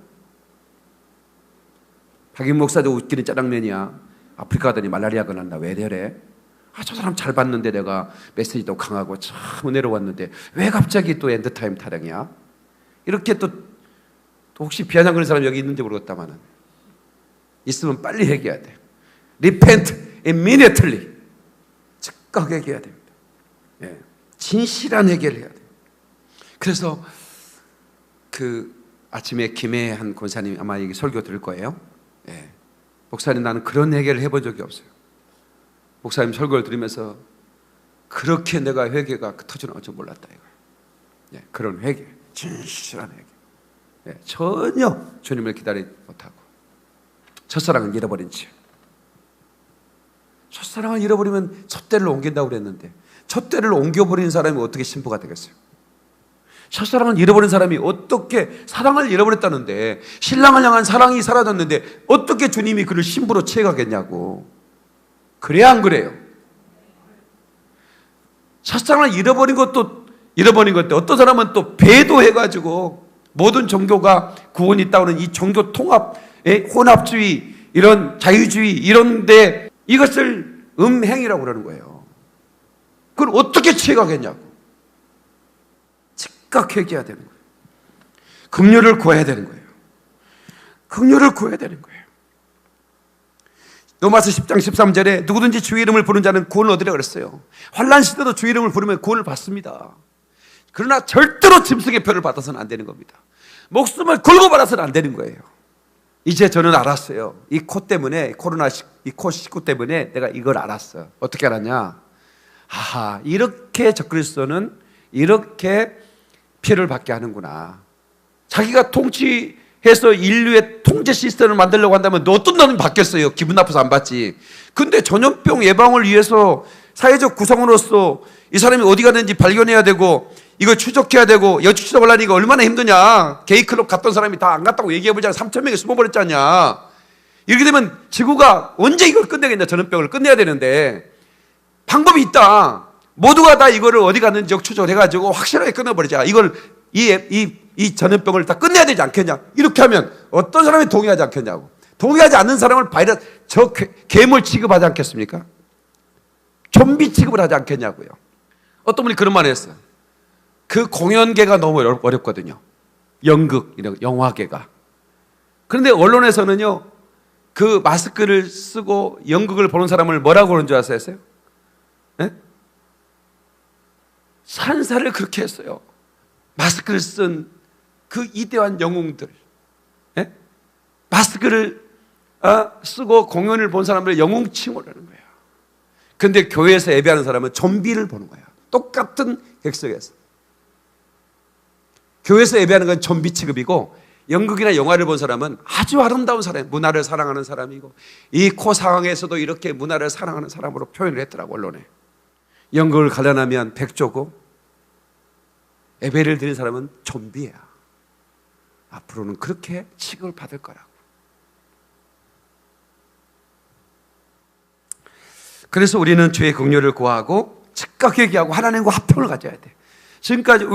박인 목사도 웃기는 짜장면이야. 아프리카 가더니 말라리아가 난다. 왜 저래? 저 사람 잘 봤는데 내가 메시지도 강하고 참 은혜로 왔는데 왜 갑자기 또 엔드타임 타령이야? 이렇게 또 혹시 비아냥거리는 사람 여기 있는지 모르겠다마는 있으면 빨리 회개해야 돼. Repent immediately. 즉각 회개해야 됩니다. 예. 진실한 회개를 해야 돼요. 그래서 그 아침에 김해한 권사님 아마 여기 설교 들을 거예요. 예. 목사님, 나는 그런 회개를 해본 적이 없어요. 목사님 설교를 들으면서 그렇게 내가 회개가 터지는 줄 몰랐다 이거. 예. 그런 회개, 진실한 회개. 예. 전혀 주님을 기다리지 못하고 첫사랑을 잃어버린 채. 첫사랑을 잃어버리면 첫대를 옮긴다고 그랬는데 첫대를 옮겨버린 사람이 어떻게 신부가 되겠어요? 첫사랑을 잃어버린 사람이 어떻게 사랑을 잃어버렸다는데 신랑을 향한 사랑이 사라졌는데 어떻게 주님이 그를 신부로 취해가겠냐고. 그래야 안 그래요? 첫사랑을 잃어버린 것도 잃어버린 건데 어떤 사람은 또 배도해가지고 모든 종교가 구원이 있다고는 이 종교 통합의 혼합주의 이런 자유주의 이런데 이것을 음행이라고 그러는 거예요. 그걸 어떻게 취해가겠냐고. 즉각 회개해야 되는 거예요. 긍휼을 구해야 되는 거예요. 긍휼을 구해야 되는 거예요. 로마서 10장 13절에 누구든지 주의 이름을 부르는 자는 구원을 얻으리라 그랬어요. 환난 시대도 주의 이름을 부르면 구원을 받습니다. 그러나 절대로 짐승의 표를 받아서는 안 되는 겁니다. 목숨을 걸고 받아서는 안 되는 거예요. 이제 저는 알았어요. 이 코 때문에 이 코시코 때문에 내가 이걸 알았어요. 어떻게 알았냐? 아하, 이렇게 적그리스도는 이렇게 피해를 받게 하는구나. 자기가 통치해서 인류의 통제 시스템을 만들려고 한다면 어떤 놈이 받겠어요? 기분 나빠서 안 받지. 근데 전염병 예방을 위해서 사회적 구성원으로서 이 사람이 어디 갔는지 발견해야 되고 이걸 추적해야 되고 여주 추적하려니까 얼마나 힘드냐. 게이클럽 갔던 사람이 다 안 갔다고 얘기해보자. 3,000명이 숨어버렸잖냐. 이렇게 되면 지구가 언제 이걸 끝내겠냐. 전염병을 끝내야 되는데 방법이 있다. 모두가 다 이거를 어디 갔는지 추적을 해가지고 확실하게 끊어버리자. 이걸 이 전염병을 다 끝내야 되지 않겠냐. 이렇게 하면 어떤 사람이 동의하지 않겠냐고. 동의하지 않는 사람을 바이러스 저 괴물 취급하지 않겠습니까? 좀비 취급을 하지 않겠냐고요. 어떤 분이 그런 말을 했어요. 그 공연계가 너무 어렵거든요. 연극, 이런 영화계가. 그런데 언론에서는요, 그 마스크를 쓰고 연극을 보는 사람을 뭐라고 그러는 줄 아세요? 네? 산사를 그렇게 했어요. 마스크를 쓴 그 이대한 영웅들. 네? 마스크를 쓰고 공연을 본 사람을 영웅칭을 하는 거예요. 그런데 교회에서 예배하는 사람은 좀비를 보는 거예요. 똑같은 객석에서. 교회에서 예배하는 건 좀비 취급이고 연극이나 영화를 본 사람은 아주 아름다운 사람, 문화를 사랑하는 사람이고 이 코 상황에서도 이렇게 문화를 사랑하는 사람으로 표현을 했더라고 언론에. 연극을 관련하면 백조고 예배를 드리는 사람은 좀비야. 앞으로는 그렇게 취급을 받을 거라고. 그래서 우리는 주의 긍휼을 구하고 즉각 회개하고 하나님과 화평을 가져야 돼. 지금까지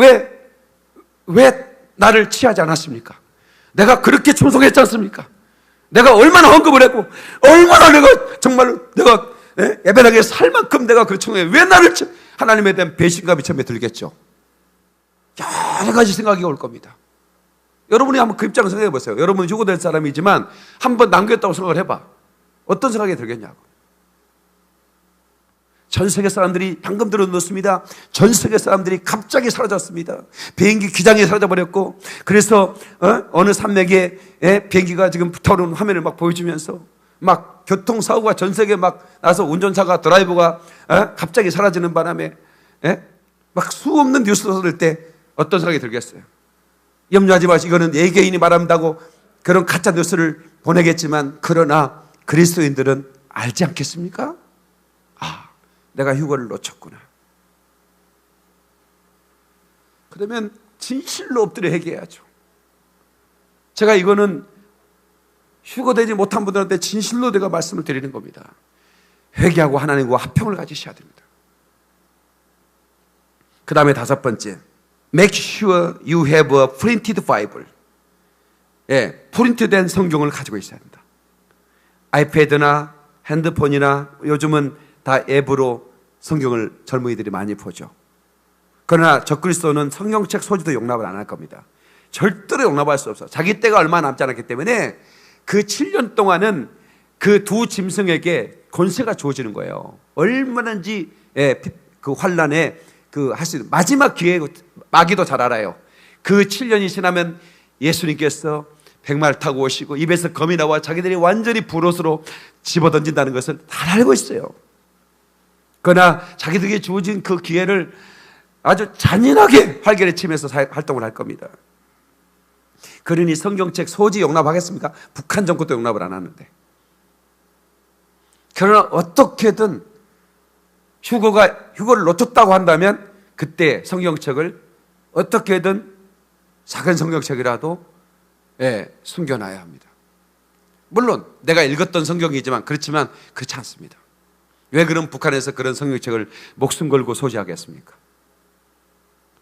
왜 나를 취하지 않았습니까? 내가 그렇게 충성했지 않습니까? 내가 얼마나 헌금을 했고 얼마나 내가 정말로 내가 예배나게 살 만큼 내가 그 충성해. 왜 나를 하나님에 대한 배신감이 처음에 들겠죠. 여러 가지 생각이 올 겁니다. 여러분이 한번 그 입장을 생각해 보세요. 여러분은 유고될 사람이지만 한번 남겼다고 생각을 해봐. 어떤 생각이 들겠냐고. 전 세계 사람들이 방금 들어놓습니다. 전 세계 사람들이 갑자기 사라졌습니다. 비행기 기장이 사라져버렸고 그래서 어느 산맥에 비행기가 지금 불타오르는 화면을 막 보여주면서 막 교통사고가 전 세계에 막 나서 운전사가 드라이버가 갑자기 사라지는 바람에 막 수없는 뉴스를 들을 때 어떤 생각이 들겠어요? 염려하지 마시고 이거는 외계인이 말한다고 그런 가짜 뉴스를 보내겠지만 그러나 그리스도인들은 알지 않겠습니까? 내가 휴거를 놓쳤구나. 그러면 진실로 엎드려 회개해야죠. 제가 이거는 휴거되지 못한 분들한테 진실로 내가 말씀을 드리는 겁니다. 회개하고 하나님과 화평을 가지셔야 됩니다. 그 다음에 5번째, make sure you have a printed Bible. 프린트된 성경을 가지고 있어야 합니다. 아이패드나 핸드폰이나 요즘은 다 앱으로 성경을 젊은이들이 많이 보죠. 그러나 적그리스도는 성경책 소지도 용납을 안 할 겁니다. 절대로 용납할 수 없어. 자기 때가 얼마 남지 않았기 때문에 그 7년 동안은 그 두 짐승에게 권세가 주어지는 거예요. 얼마든지 그 환란에 그 할 수 있는 마지막 기회에 마귀도 잘 알아요. 그 7년이 지나면 예수님께서 백마를 타고 오시고 입에서 검이 나와 자기들이 완전히 불옷으로 집어던진다는 것을 다 알고 있어요. 그러나 자기들에게 주어진 그 기회를 아주 잔인하게 활개를 치면서 활동을 할 겁니다. 그러니 성경책 소지 용납하겠습니까? 북한 정권도 용납을 안 하는데. 그러나 어떻게든 휴거를 놓쳤다고 한다면 그때 성경책을 어떻게든 작은 성경책이라도 숨겨놔야 합니다. 물론 내가 읽었던 성경이지만 그렇지만 그렇지 않습니다. 왜 그럼 북한에서 그런 성경책을 목숨 걸고 소지하겠습니까?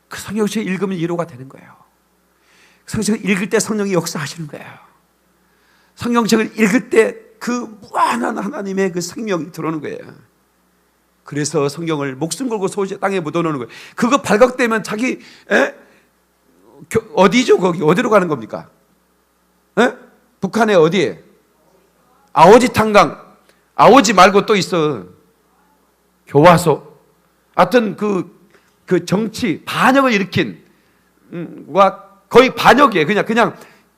그 성경책 읽으면 위로가 되는 거예요. 성경책을 읽을 때 성령이 역사하시는 거예요. 성경책을 읽을 때 그 무한한 하나님의 그 생명이 들어오는 거예요. 그래서 성경을 목숨 걸고 땅에 묻어놓는 거예요. 그거 발각되면 자기 어디죠? 거기 어디로 가는 겁니까? 북한의 어디에? 아오지 탄강. 아오지 말고 또 있어. 교화소. 하여튼 그 정치 반역을 일으킨 거의 반역이에요. 그냥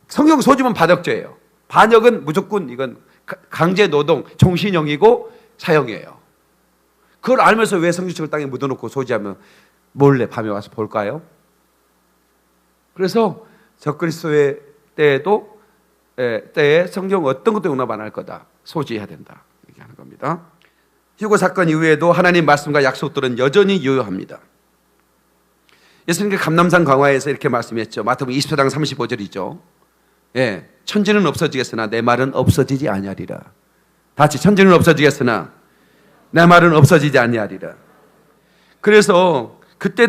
성경 소지면 반역죄예요. 반역은 무조건 이건 강제 노동, 종신형이고 사형이에요. 그걸 알면서 왜 성경책을 땅에 묻어놓고 소지하면 몰래 밤에 와서 볼까요? 그래서 적그리스도의 때에 성경 어떤 것도 용납 안 할 거다. 소지해야 된다. 얘기하는 겁니다. 휴거 사건 이후에도 하나님 말씀과 약속들은 여전히 유효합니다. 예수님께 감람산 강화에서 이렇게 말씀했죠. 마태복음 24장 35절이죠. 천지는 없어지겠으나 내 말은 없어지지 아니하리라. 다같이 천지는 없어지겠으나 내 말은 없어지지 아니하리라. 그래서 그때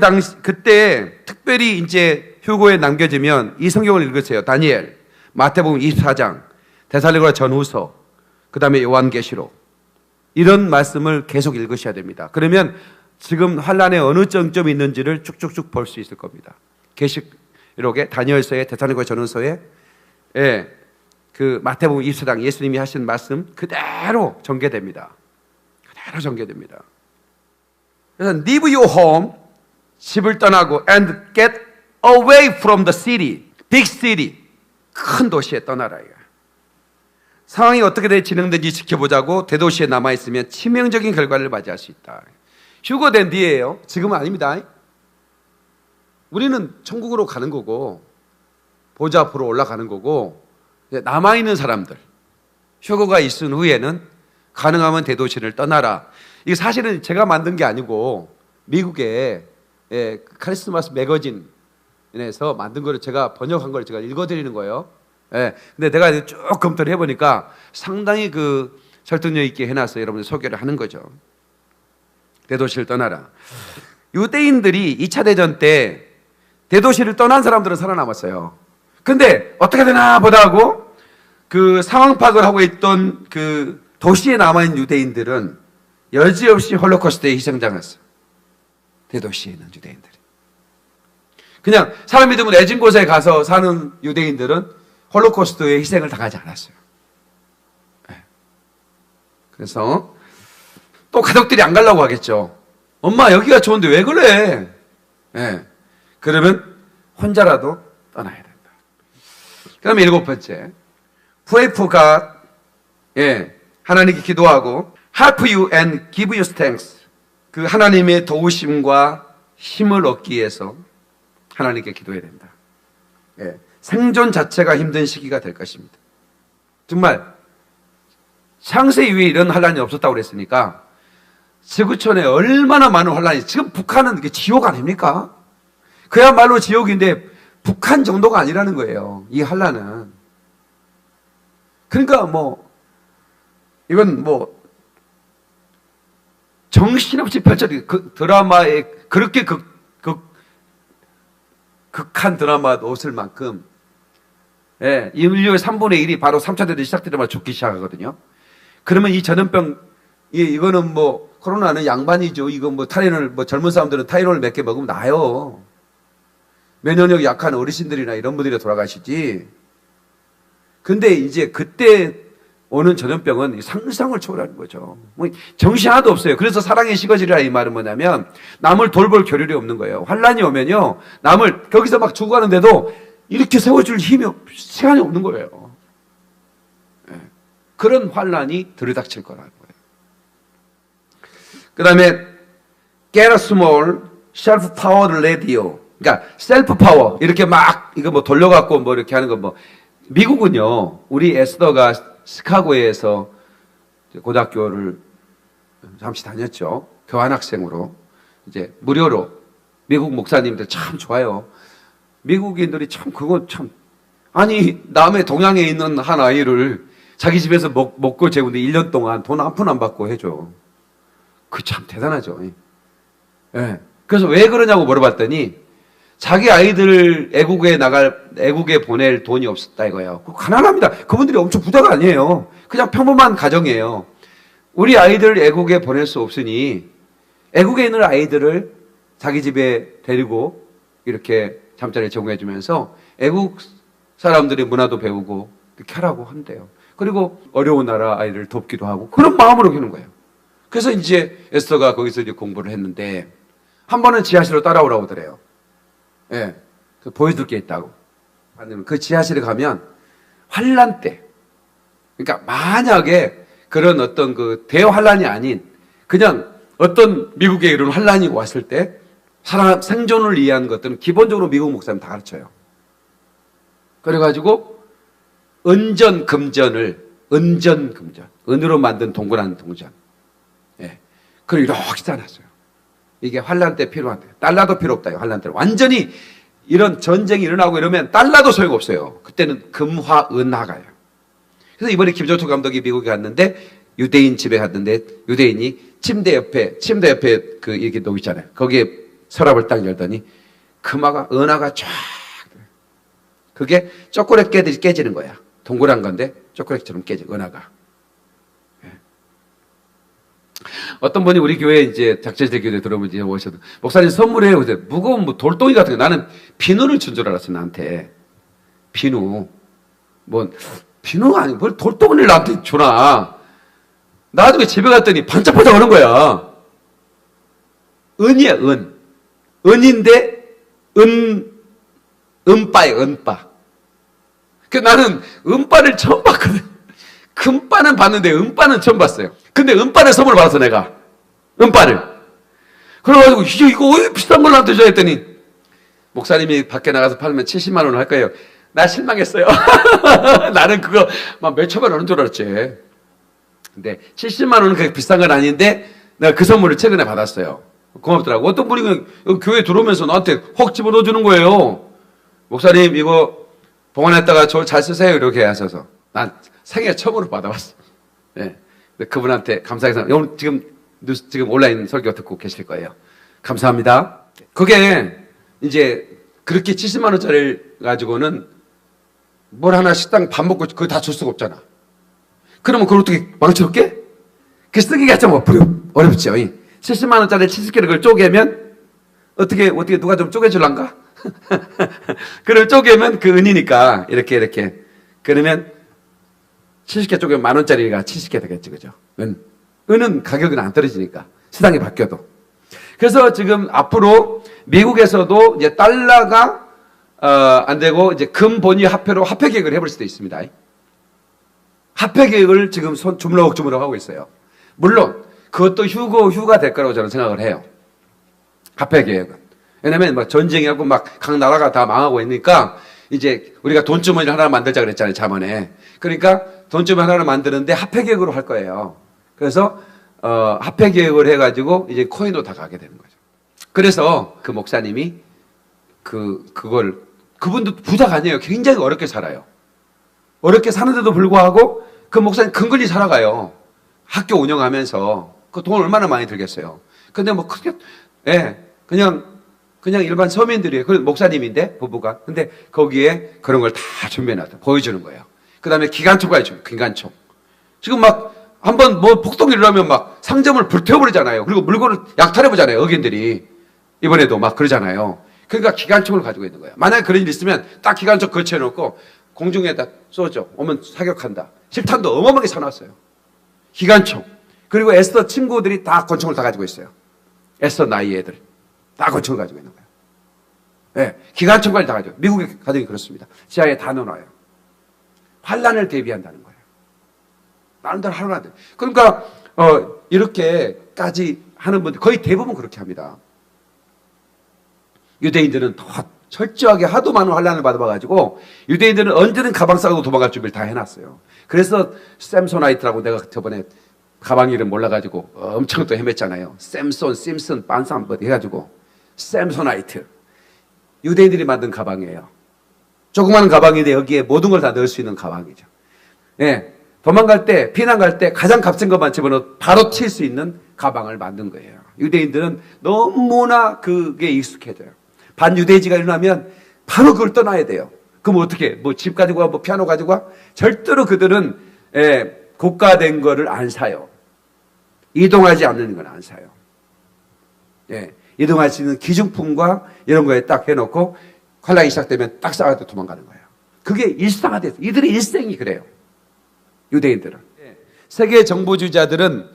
특별히 이제 휴거에 남겨지면 이 성경을 읽으세요. 다니엘, 마태복음 24장, 데살로니가 전후서, 그 다음에 요한계시록, 이런 말씀을 계속 읽으셔야 됩니다. 그러면 지금 환란의 어느 정점이 있는지를 쭉쭉쭉 볼 수 있을 겁니다. 계시록에, 다니엘서에, 데살로니가 전후서에 그 마태복음 24장 예수님이 하신 말씀 그대로 전개됩니다. 그대로 전개됩니다. 그래서 leave your home, 집을 떠나고 and get away from the city, big city, 큰 도시에 떠나라. 상황이 어떻게 진행되는지 지켜보자고 대도시에 남아있으면 치명적인 결과를 맞이할 수 있다. 휴거된 뒤에요. 지금은 아닙니다. 우리는 천국으로 가는 거고 보좌 앞으로 올라가는 거고, 남아있는 사람들 휴거가 있은 후에는 가능하면 대도시를 떠나라. 이게 사실은 제가 만든 게 아니고 미국의 카리스마스 매거진에서 만든 거를 제가 번역한 걸 제가 읽어드리는 거예요. 근데 내가 쭉 검토를 해보니까 상당히 그 설득력 있게 해놔서 여러분들 소개를 하는 거죠. 대도시를 떠나라. 유대인들이 2차 대전 때 대도시를 떠난 사람들은 살아남았어요. 근데 어떻게 되나 보다 하고 그 상황 파악을 하고 있던 그 도시에 남아있는 유대인들은 여지없이 홀로코스트의 희생당했어요. 대도시에 있는 유대인들이. 그냥 사람 믿으면 애진 곳에 가서 사는 유대인들은 홀로코스트의 희생을 당하지 않았어요. 그래서 또 가족들이 안 가려고 하겠죠. 엄마 여기가 좋은데 왜 그래? 그러면 혼자라도 떠나야 된다. 그다음에 7번째, pray for God. 하나님께 기도하고 help you and give you thanks. 그 하나님의 도우심과 힘을 얻기 위해서 하나님께 기도해야 된다. 생존 자체가 힘든 시기가 될 것입니다. 정말 창세 이후에 이런 환란이 없었다고 그랬으니까 지구촌에 얼마나 많은 환란이, 지금 북한은 이게 지옥 아닙니까? 그야말로 지옥인데 북한 정도가 아니라는 거예요. 이 환란은. 그러니까 이건 정신없이 펼쳐진 그 드라마에 그렇게 극한 드라마도 없을 만큼, 인류의 3분의 1이 바로 3차 대전이 시작되자마자 죽기 시작하거든요. 그러면 이 전염병, 이거는 코로나는 양반이죠. 이거 뭐 타이레놀, 뭐 젊은 사람들은 타이레놀 몇 개 먹으면 나아요. 면역력 약한 어르신들이나 이런 분들이 돌아가시지. 근데 이제 그때 오는 전염병은 상상을 초월하는 거죠. 뭐 정신 하나도 없어요. 그래서 사랑의 시거지라 이 말은 뭐냐면 남을 돌볼 겨를이 없는 거예요. 환란이 오면요. 남을 거기서 막 죽어가는데도 이렇게 세워줄 힘이 시간이 없는 거예요. 네. 그런 환란이 들이닥칠 거라는 거예요. 그 다음에 get a small self-powered radio. 그러니까 셀프 파워 이렇게 막 이거 뭐 돌려갖고 뭐 이렇게 하는 거 뭐 미국은요. 우리 에스더가 시카고에서 고등학교를 잠시 다녔죠. 교환학생으로 이제 무료로 미국 목사님들 참 좋아요. 미국인들이 참 그건 참 아니 남의 동양에 있는 한 아이를 자기 집에서 먹고 재우는데 1년 동안 돈 한 푼 안 받고 해줘. 그 참 대단하죠. 예. 그래서 왜 그러냐고 물어봤더니 자기 아이들 애국에 보낼 돈이 없었다 이거예요. 가난합니다. 그분들이 엄청 부자가 아니에요. 그냥 평범한 가정이에요. 우리 아이들 애국에 보낼 수 없으니 애국에 있는 아이들을 자기 집에 데리고 이렇게 잠자리 제공해 주면서 애국 사람들의 문화도 배우고 이렇게 하라고 한대요. 그리고 어려운 나라 아이를 돕기도 하고 그런 마음으로 하는 거예요. 그래서 이제 에스더가 거기서 이제 공부를 했는데 한 번은 지하실로 따라오라고 하더래요. 예, 그 보여줄 게 있다고. 그 지하실에 가면 환란 때, 그러니까 만약에 그런 어떤 그 대환란이 아닌 그냥 어떤 미국에 이런 환란이 왔을 때 사람 생존을 위한 것들은 기본적으로 미국 목사님 다 가르쳐요. 그래가지고 은전금전, 은으로 만든 동그란 동전. 예, 그걸 이렇게 짜놨어요. 이게 환란 때 필요한데 달러도 필요 없다. 환란 때 완전히 이런 전쟁이 일어나고 이러면 달러도 소용없어요. 그때는 금화 은화가요. 그래서 이번에 김종철 감독이 미국에 갔는데 유대인 집에 갔는데 유대인이 침대 옆에 그 이렇게 놓 있잖아요. 거기에 서랍을 딱 열더니 금화가 은화가 쫙 그게 초콜릿 깨지는 거야. 동그란 건데 초콜릿처럼 깨지는 은화가. 어떤 분이 우리 교회 이제 작전실 교회 들어오면 이제 오셔도 목사님 선물해요. 그래서 무거운 뭐 돌덩이 같은 거 나는 비누를 준 줄 알았어 나한테. 비누 아니고 뭘 돌덩이를 나한테 주나. 나중에 집에 갔더니 반짝반짝 하는 거야. 은이야 은. 은인데 은바야 은바. 그 나는 은바를 처음 봤거든. 금바는 봤는데 은바는 처음 봤어요. 근데 은바를 선물 받았어 내가. 은바를. 그래가지고 이거 왜 비싼 걸 나한테 줘야 했더니 목사님이 밖에 나가서 팔면 70만 원 할 거예요. 나 실망했어요. 나는 그거 막 몇천만 원인 줄 알았지. 근데 70만 원은 그렇게 비싼 건 아닌데 내가 그 선물을 최근에 받았어요. 고맙더라고. 어떤 분이 여기 교회 들어오면서 나한테 확 집어넣어 주는 거예요. 목사님 이거 봉헌했다가 저 잘 쓰세요. 이렇게 하셔서 난 생애 처음으로 받아봤어. 네. 그분한테 감사해서 오늘 지금 온라인 설교 듣고 계실 거예요. 감사합니다. 그게 이제 그렇게 70만 원짜리를 가지고는 뭘 하나 식당 밥 먹고 그거 다 줄 수가 없잖아. 그러면 그걸 어떻게 망쳐놓게? 그 쓰기가 좀 어렵죠. 70만 원짜리 70개를 그걸 쪼개면 어떻게 누가 좀 쪼개줄란가? 그걸 쪼개면 그 은이니까 이렇게 그러면 70개 쪼개면 10,000원짜리가 70개 되겠지, 그죠? 은은 가격은 안 떨어지니까. 시장이 바뀌어도. 그래서 지금 앞으로 미국에서도 이제 달러가, 안 되고 이제 금 본위 화폐로 화폐 계획을 해볼 수도 있습니다. 화폐 계획을 지금 주물럭 하고 있어요. 물론, 그것도 휴가 될 거라고 저는 생각을 해요. 화폐 계획은. 왜냐면 막 전쟁이하고 막 각 나라가 다 망하고 있으니까 이제 우리가 돈주머니를 하나 만들자 그랬잖아요, 자문에. 그러니까 돈주머니 하나를 만드는데 화폐 계획으로 할 거예요. 그래서 화폐 계획을 해가지고 이제 코인으로 다 가게 되는 거죠. 그래서 그 목사님이 그분도 부자가 아니에요. 굉장히 어렵게 살아요. 어렵게 사는데도 불구하고 그 목사님 근근히 살아가요. 학교 운영하면서 그 돈 얼마나 많이 들겠어요. 근데 뭐 크게 그냥 일반 서민들이에요. 그 목사님인데 부부가. 근데 거기에 그런 걸 다 준비해놨다. 보여주는 거예요. 그 다음에 기관총까지 줘요. 기관총. 지금 막 한번 뭐 폭동이 일어나면 막 상점을 불태워버리잖아요. 그리고 물건을 약탈해보잖아요. 어긴들이. 이번에도 막 그러잖아요. 그러니까 기관총을 가지고 있는 거예요. 만약에 그런 일이 있으면 딱 기관총 거쳐놓고 공중에다 쏘죠. 오면 사격한다. 실탄도 어마어마하게 사놨어요. 기관총. 그리고 에스더 친구들이 다 권총을 다 가지고 있어요. 에스더 나이 애들. 다 권총을 가지고 있는 거예요. 네, 기관총까지 다 가지고. 미국의 가정이 그렇습니다. 지하에 다 넣어놔요. 환란을 대비한다는 거예요. 나름대로 하나 돼. 그러니까 이렇게까지 하는 분들 거의 대부분 그렇게 합니다. 유대인들은 더 철저하게 하도 많은 환란을 받아봐가지고 유대인들은 언제든 가방 싸고 도망갈 준비를 다 해놨어요. 그래서 샘소나이트라고 내가 저번에 가방 이름 몰라가지고 엄청 또 헤맸잖아요. 샘손, 심슨, 반삼 뭐 해가지고 샘소나이트. 유대인들이 만든 가방이에요. 조그마한 가방인데 여기에 모든 걸 다 넣을 수 있는 가방이죠. 예, 도망갈 때, 피난 갈 때 가장 값진 것만 집어넣어 바로 칠 수 있는 가방을 만든 거예요. 유대인들은 너무나 그게 익숙해져요. 반유대지가 일어나면 바로 그걸 떠나야 돼요. 그럼 어떻게? 뭐 집 가지고 와, 뭐 피아노 가지고 와? 절대로 그들은 고가된 거를 안 사요. 이동하지 않는 건 안 사요. 예, 이동할 수 있는 기중품과 이런 거에 딱 해놓고 환란이 시작되면 딱 싸가지고 도망가는 거예요. 그게 일상화돼서 이들의 일생이 그래요. 유대인들은. 세계 정보주의자들은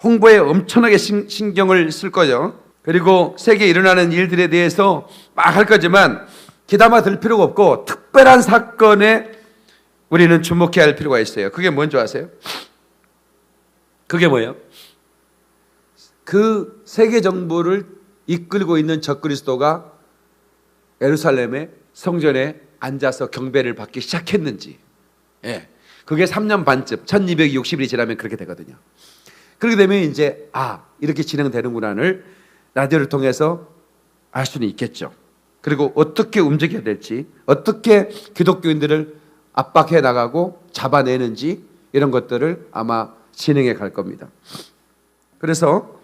홍보에 엄청나게 신경을 쓸 거죠. 그리고 세계에 일어나는 일들에 대해서 막 할 거지만 귀담아 들 필요가 없고 특별한 사건에 우리는 주목해야 할 필요가 있어요. 그게 뭔지 아세요? 그게 뭐예요? 그 세계 정부를 이끌고 있는 적그리스도가 예루살렘의 성전에 앉아서 경배를 받기 시작했는지. 예. 그게 3년 반쯤 1260일이 지나면 그렇게 되거든요. 그렇게 되면 이제 이렇게 진행되는구나를 라디오를 통해서 알 수는 있겠죠. 그리고 어떻게 움직여야 될지, 어떻게 기독교인들을 압박해 나가고 잡아내는지 이런 것들을 아마 진행해 갈 겁니다. 그래서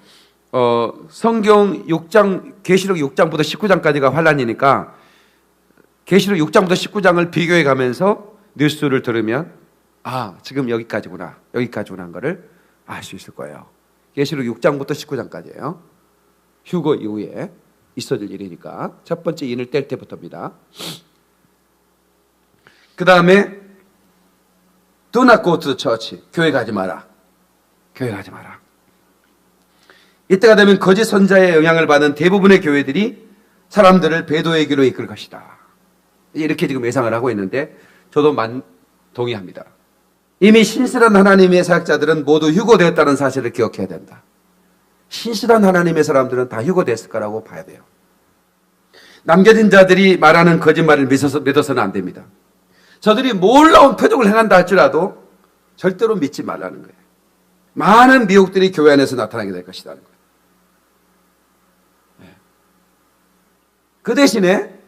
성경 6장, 계시록 6장부터 19장까지가 환란이니까 계시록 6장부터 19장을 비교해 가면서 뉴스를 들으면 지금 여기까지구나 하는 거를 알 수 있을 거예요. 계시록 6장부터 19장까지예요. 휴거 이후에 있어질 일이니까 첫 번째 인을 뗄 때부터입니다. 그 다음에 Do not go to the church. 교회 가지 마라. 교회 가지 마라. 이때가 되면 거짓 선자의 영향을 받은 대부분의 교회들이 사람들을 배도의 길로 이끌 것이다. 이렇게 지금 예상을 하고 있는데 저도 동의합니다. 이미 신실한 하나님의 사역자들은 모두 휴거되었다는 사실을 기억해야 된다. 신실한 하나님의 사람들은 다 휴거됐을 거라고 봐야 돼요. 남겨진 자들이 말하는 거짓말을 믿어서는 안 됩니다. 저들이 놀라운 표적을 행한다 할지라도 절대로 믿지 말라는 거예요. 많은 미혹들이 교회 안에서 나타나게 될 것이라는 거예요. 그 대신에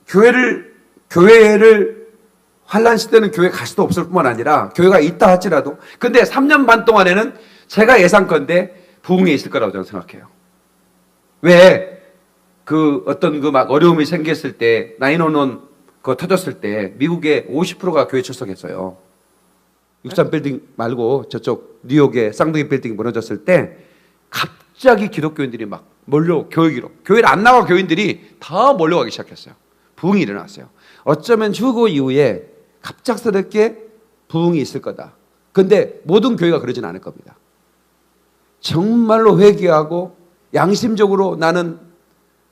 교회를 환란 시대는 교회 갈 수도 없을 뿐만 아니라 교회가 있다 할지라도 근데 3년 반 동안에는 제가 예상컨대 부흥이 있을 거라고 저는 생각해요. 왜? 어떤 막 어려움이 생겼을 때 911 그거 터졌을 때 미국의 50%가 교회 출석했어요. 63 빌딩 말고 저쪽 뉴욕의 쌍둥이 빌딩이 무너졌을 때 갑자기 기독교인들이 막 교회를 안 나가 교인들이 다 몰려가기 시작했어요. 부흥이 일어났어요. 어쩌면 휴거 이후에 갑작스럽게 부흥이 있을 거다. 근데 모든 교회가 그러진 않을 겁니다. 정말로 회개하고 양심적으로 나는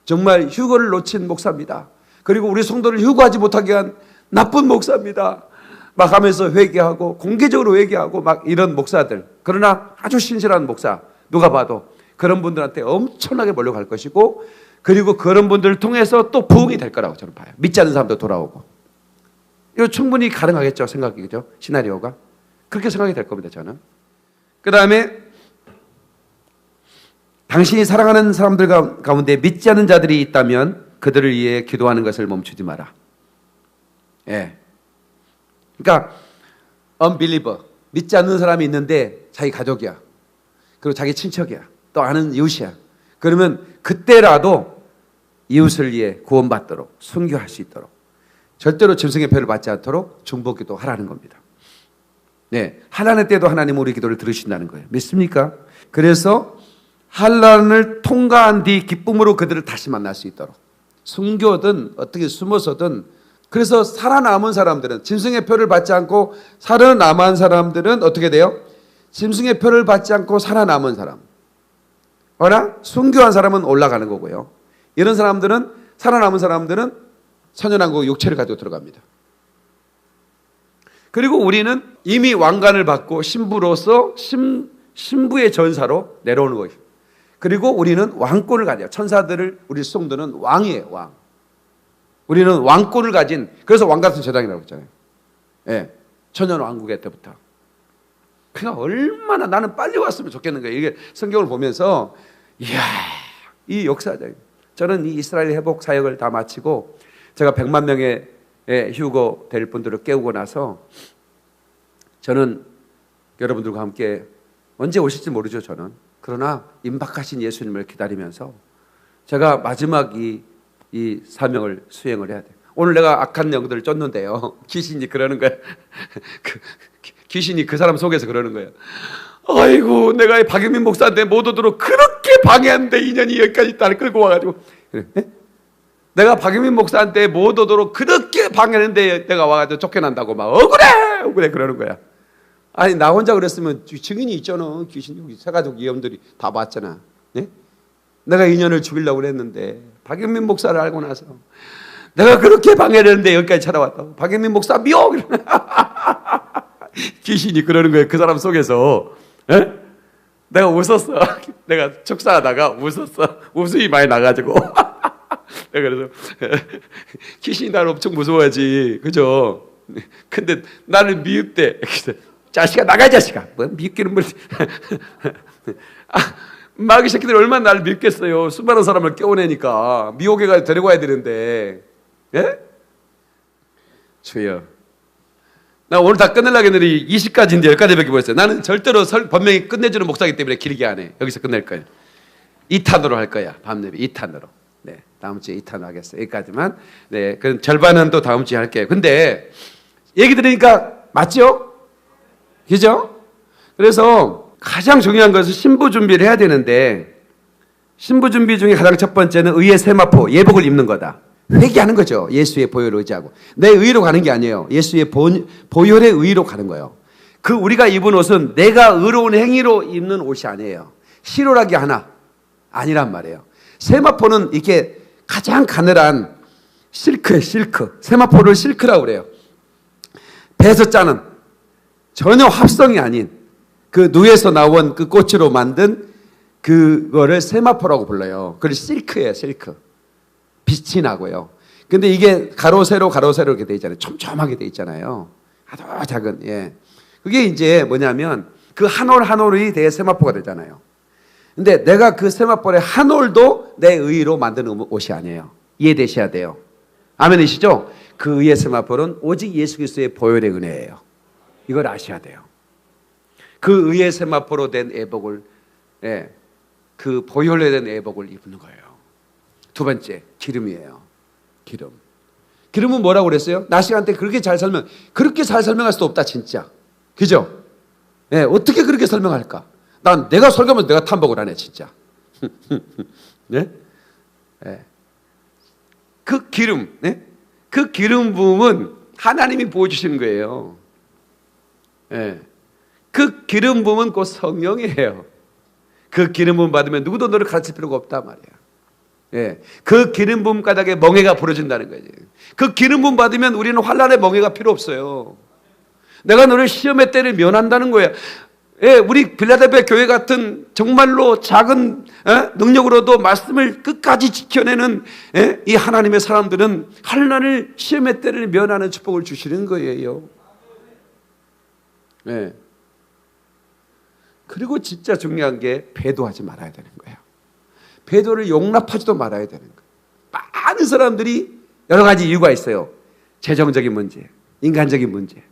정말 휴거를 놓친 목사입니다. 그리고 우리 성도를 휴거하지 못하게 한 나쁜 목사입니다. 막 하면서 회개하고 공개적으로 회개하고 막 이런 목사들. 그러나 아주 신실한 목사 누가 봐도 그런 분들한테 엄청나게 몰려갈 것이고 그리고 그런 분들을 통해서 또 부흥이 될 거라고 저는 봐요. 믿지 않는 사람도 돌아오고. 이거 충분히 가능하겠죠. 생각이죠. 시나리오가. 그렇게 생각이 될 겁니다. 저는. 그 다음에 당신이 사랑하는 사람들 가운데 믿지 않는 자들이 있다면 그들을 위해 기도하는 것을 멈추지 마라. 예. 그러니까 unbeliever, 믿지 않는 사람이 있는데 자기 가족이야. 그리고 자기 친척이야. 또 아는 이웃이야. 그러면 그때라도 이웃을 위해 구원받도록 순교할 수 있도록 절대로 짐승의 표를 받지 않도록 중보기도 하라는 겁니다. 네, 환난의 때도 하나님 우리 기도를 들으신다는 거예요. 믿습니까? 그래서 환난을 통과한 뒤 기쁨으로 그들을 다시 만날 수 있도록 숨겨든 어떻게 숨어서든, 그래서 살아남은 사람들은, 짐승의 표를 받지 않고 살아남은 사람들은 어떻게 돼요? 짐승의 표를 받지 않고 살아남은 사람, 그러나 순교한 사람은 올라가는 거고요. 이런 사람들은, 살아남은 사람들은 선연한국 육체를 가지고 들어갑니다. 그리고 우리는 이미 왕관을 받고 신부로서 신부의 전사로 내려오는 거예요. 그리고 우리는 왕권을 가져요. 천사들을, 우리 성도는 왕이에요, 왕. 우리는 왕권을 가진, 그래서 왕 같은 제당이라고 했잖아요. 예, 천년 왕국의 때부터. 그러니까 얼마나 나는 빨리 왔으면 좋겠는 거예요. 이게 성경을 보면서, 이야, 이 역사죠. 저는 이 이스라엘 회복 사역을 다 마치고 제가 100만 명의 휴거 될 분들을 깨우고 나서 저는 여러분들과 함께 언제 오실지 모르죠, 저는. 그러나 임박하신 예수님을 기다리면서 제가 마지막 이 사명을 수행을 해야 돼요. 오늘 내가 악한 영들을 쫓는데요, 귀신이 그러는 거예요. 귀신이 그 사람 속에서 그러는 거예요. 아이고, 내가 박영민 목사한테 못 오도록 그렇게 방해하는데 인연이 여기까지 나를 끌고 와가지고, 그래. 내가 박영민 목사한테 못 오도록 그렇게 방해하는데 내가 와가지고 쫓겨난다고 막 억울해 그러는 거야. 아니, 나 혼자 그랬으면 증인이 있잖아. 귀신 여기 세가족 위험들이 다 봤잖아. 예? 내가 인연을 죽이려고 그랬는데 박영민 목사를 알고 나서 내가 그렇게 방해를 했는데 여기까지 찾아왔다고. 박영민 목사 미워! 귀신이 그러는 거예요, 그 사람 속에서. 예? 내가 웃었어. 내가 축사하다가 웃었어. 웃음이 많이 나가지고. 그래서 귀신이 나를 엄청 무서워하지, 그죠? 근데 나를 미흡대. 자식아, 나가, 자식아. 뭐 미흡기는 뭘. 마귀 새끼들 얼마나 나를 미흡겠어요. 수많은 사람을 깨워내니까. 미혹에 가서 데리고 와야 되는데. 예? 주여. 나 오늘 다 끝내려고 했는데 20가지인데 10가지밖에 못 했어요. 나는 절대로 번명이 끝내주는 목사이기 때문에 길게 안 해. 여기서 끝낼 거예요. 2탄으로 할 거야. 밤내비 2탄으로. 네, 다음 주에 2탄 하겠어요. 여기까지만. 네, 그럼 절반은 또 다음 주에 할게요. 근데 얘기 들으니까 맞죠? 그죠? 그래서 가장 중요한 것은 신부 준비를 해야 되는데, 신부 준비 중에 가장 첫 번째는 의의 세마포, 예복을 입는 거다. 회개하는 거죠. 예수의 보혈을 의지하고. 내 의로 가는 게 아니에요. 예수의 보혈의 의로 가는 거예요. 그 우리가 입은 옷은 내가 의로운 행위로 입는 옷이 아니에요. 실오라기 하나 아니란 말이에요. 세마포는 이렇게 가장 가늘한 실크예요, 실크. 세마포를 실크라고 그래요. 배에서 짜는 전혀 합성이 아닌 그 누에서 나온 그 꽃으로 만든 그거를 세마포라고 불러요. 그래서 실크예요, 실크. 빛이 나고요. 근데 이게 가로 세로 이렇게 돼 있잖아요. 촘촘하게 돼 있잖아요. 아주 작은, 예. 그게 이제 뭐냐면 그 한 올 한 올이 내 세마포가 되잖아요. 근데 내가 그 세마포의 한 올도 내 의로 만드는 옷이 아니에요. 이해되셔야 돼요. 아멘이시죠? 그 의의 세마포는 오직 예수 그리스도의 보혈의 은혜예요. 이걸 아셔야 돼요. 그 의의 세마포로 된 애복을, 예, 그 보혈로 된 애복을 입는 거예요. 두 번째, 기름이에요. 기름. 기름은 뭐라고 그랬어요? 나 시간대 그렇게 잘 설명할 수도 없다, 진짜. 그죠? 예, 어떻게 그렇게 설명할까? 난 내가 설교하면 내가 탐복을 하네, 진짜. 네? 예. 그 기름, 네? 그 기름 부음은 하나님이 보여주시는 거예요. 예. 그 기름 부음은 곧 성령이에요. 그 기름 부음 받으면 누구도 너를 가르칠 필요가 없단 말이야. 예, 그 기름 부음 가닥에 멍에가 부러진다는 거지. 그 기름 부음 받으면 우리는 환난의 멍에가 필요 없어요. 내가 너를 시험의 때를 면한다는 거야. 예, 우리 빌라델피아 교회 같은 정말로 작은 능력으로도 말씀을 끝까지 지켜내는 이 하나님의 사람들은 환난을 시험의 때를 면하는 축복을 주시는 거예요. 예. 그리고 진짜 중요한 게 배도하지 말아야 되는 거예요. 배도를 용납하지도 말아야 되는 거예요. 많은 사람들이 여러 가지 이유가 있어요. 재정적인 문제, 인간적인 문제.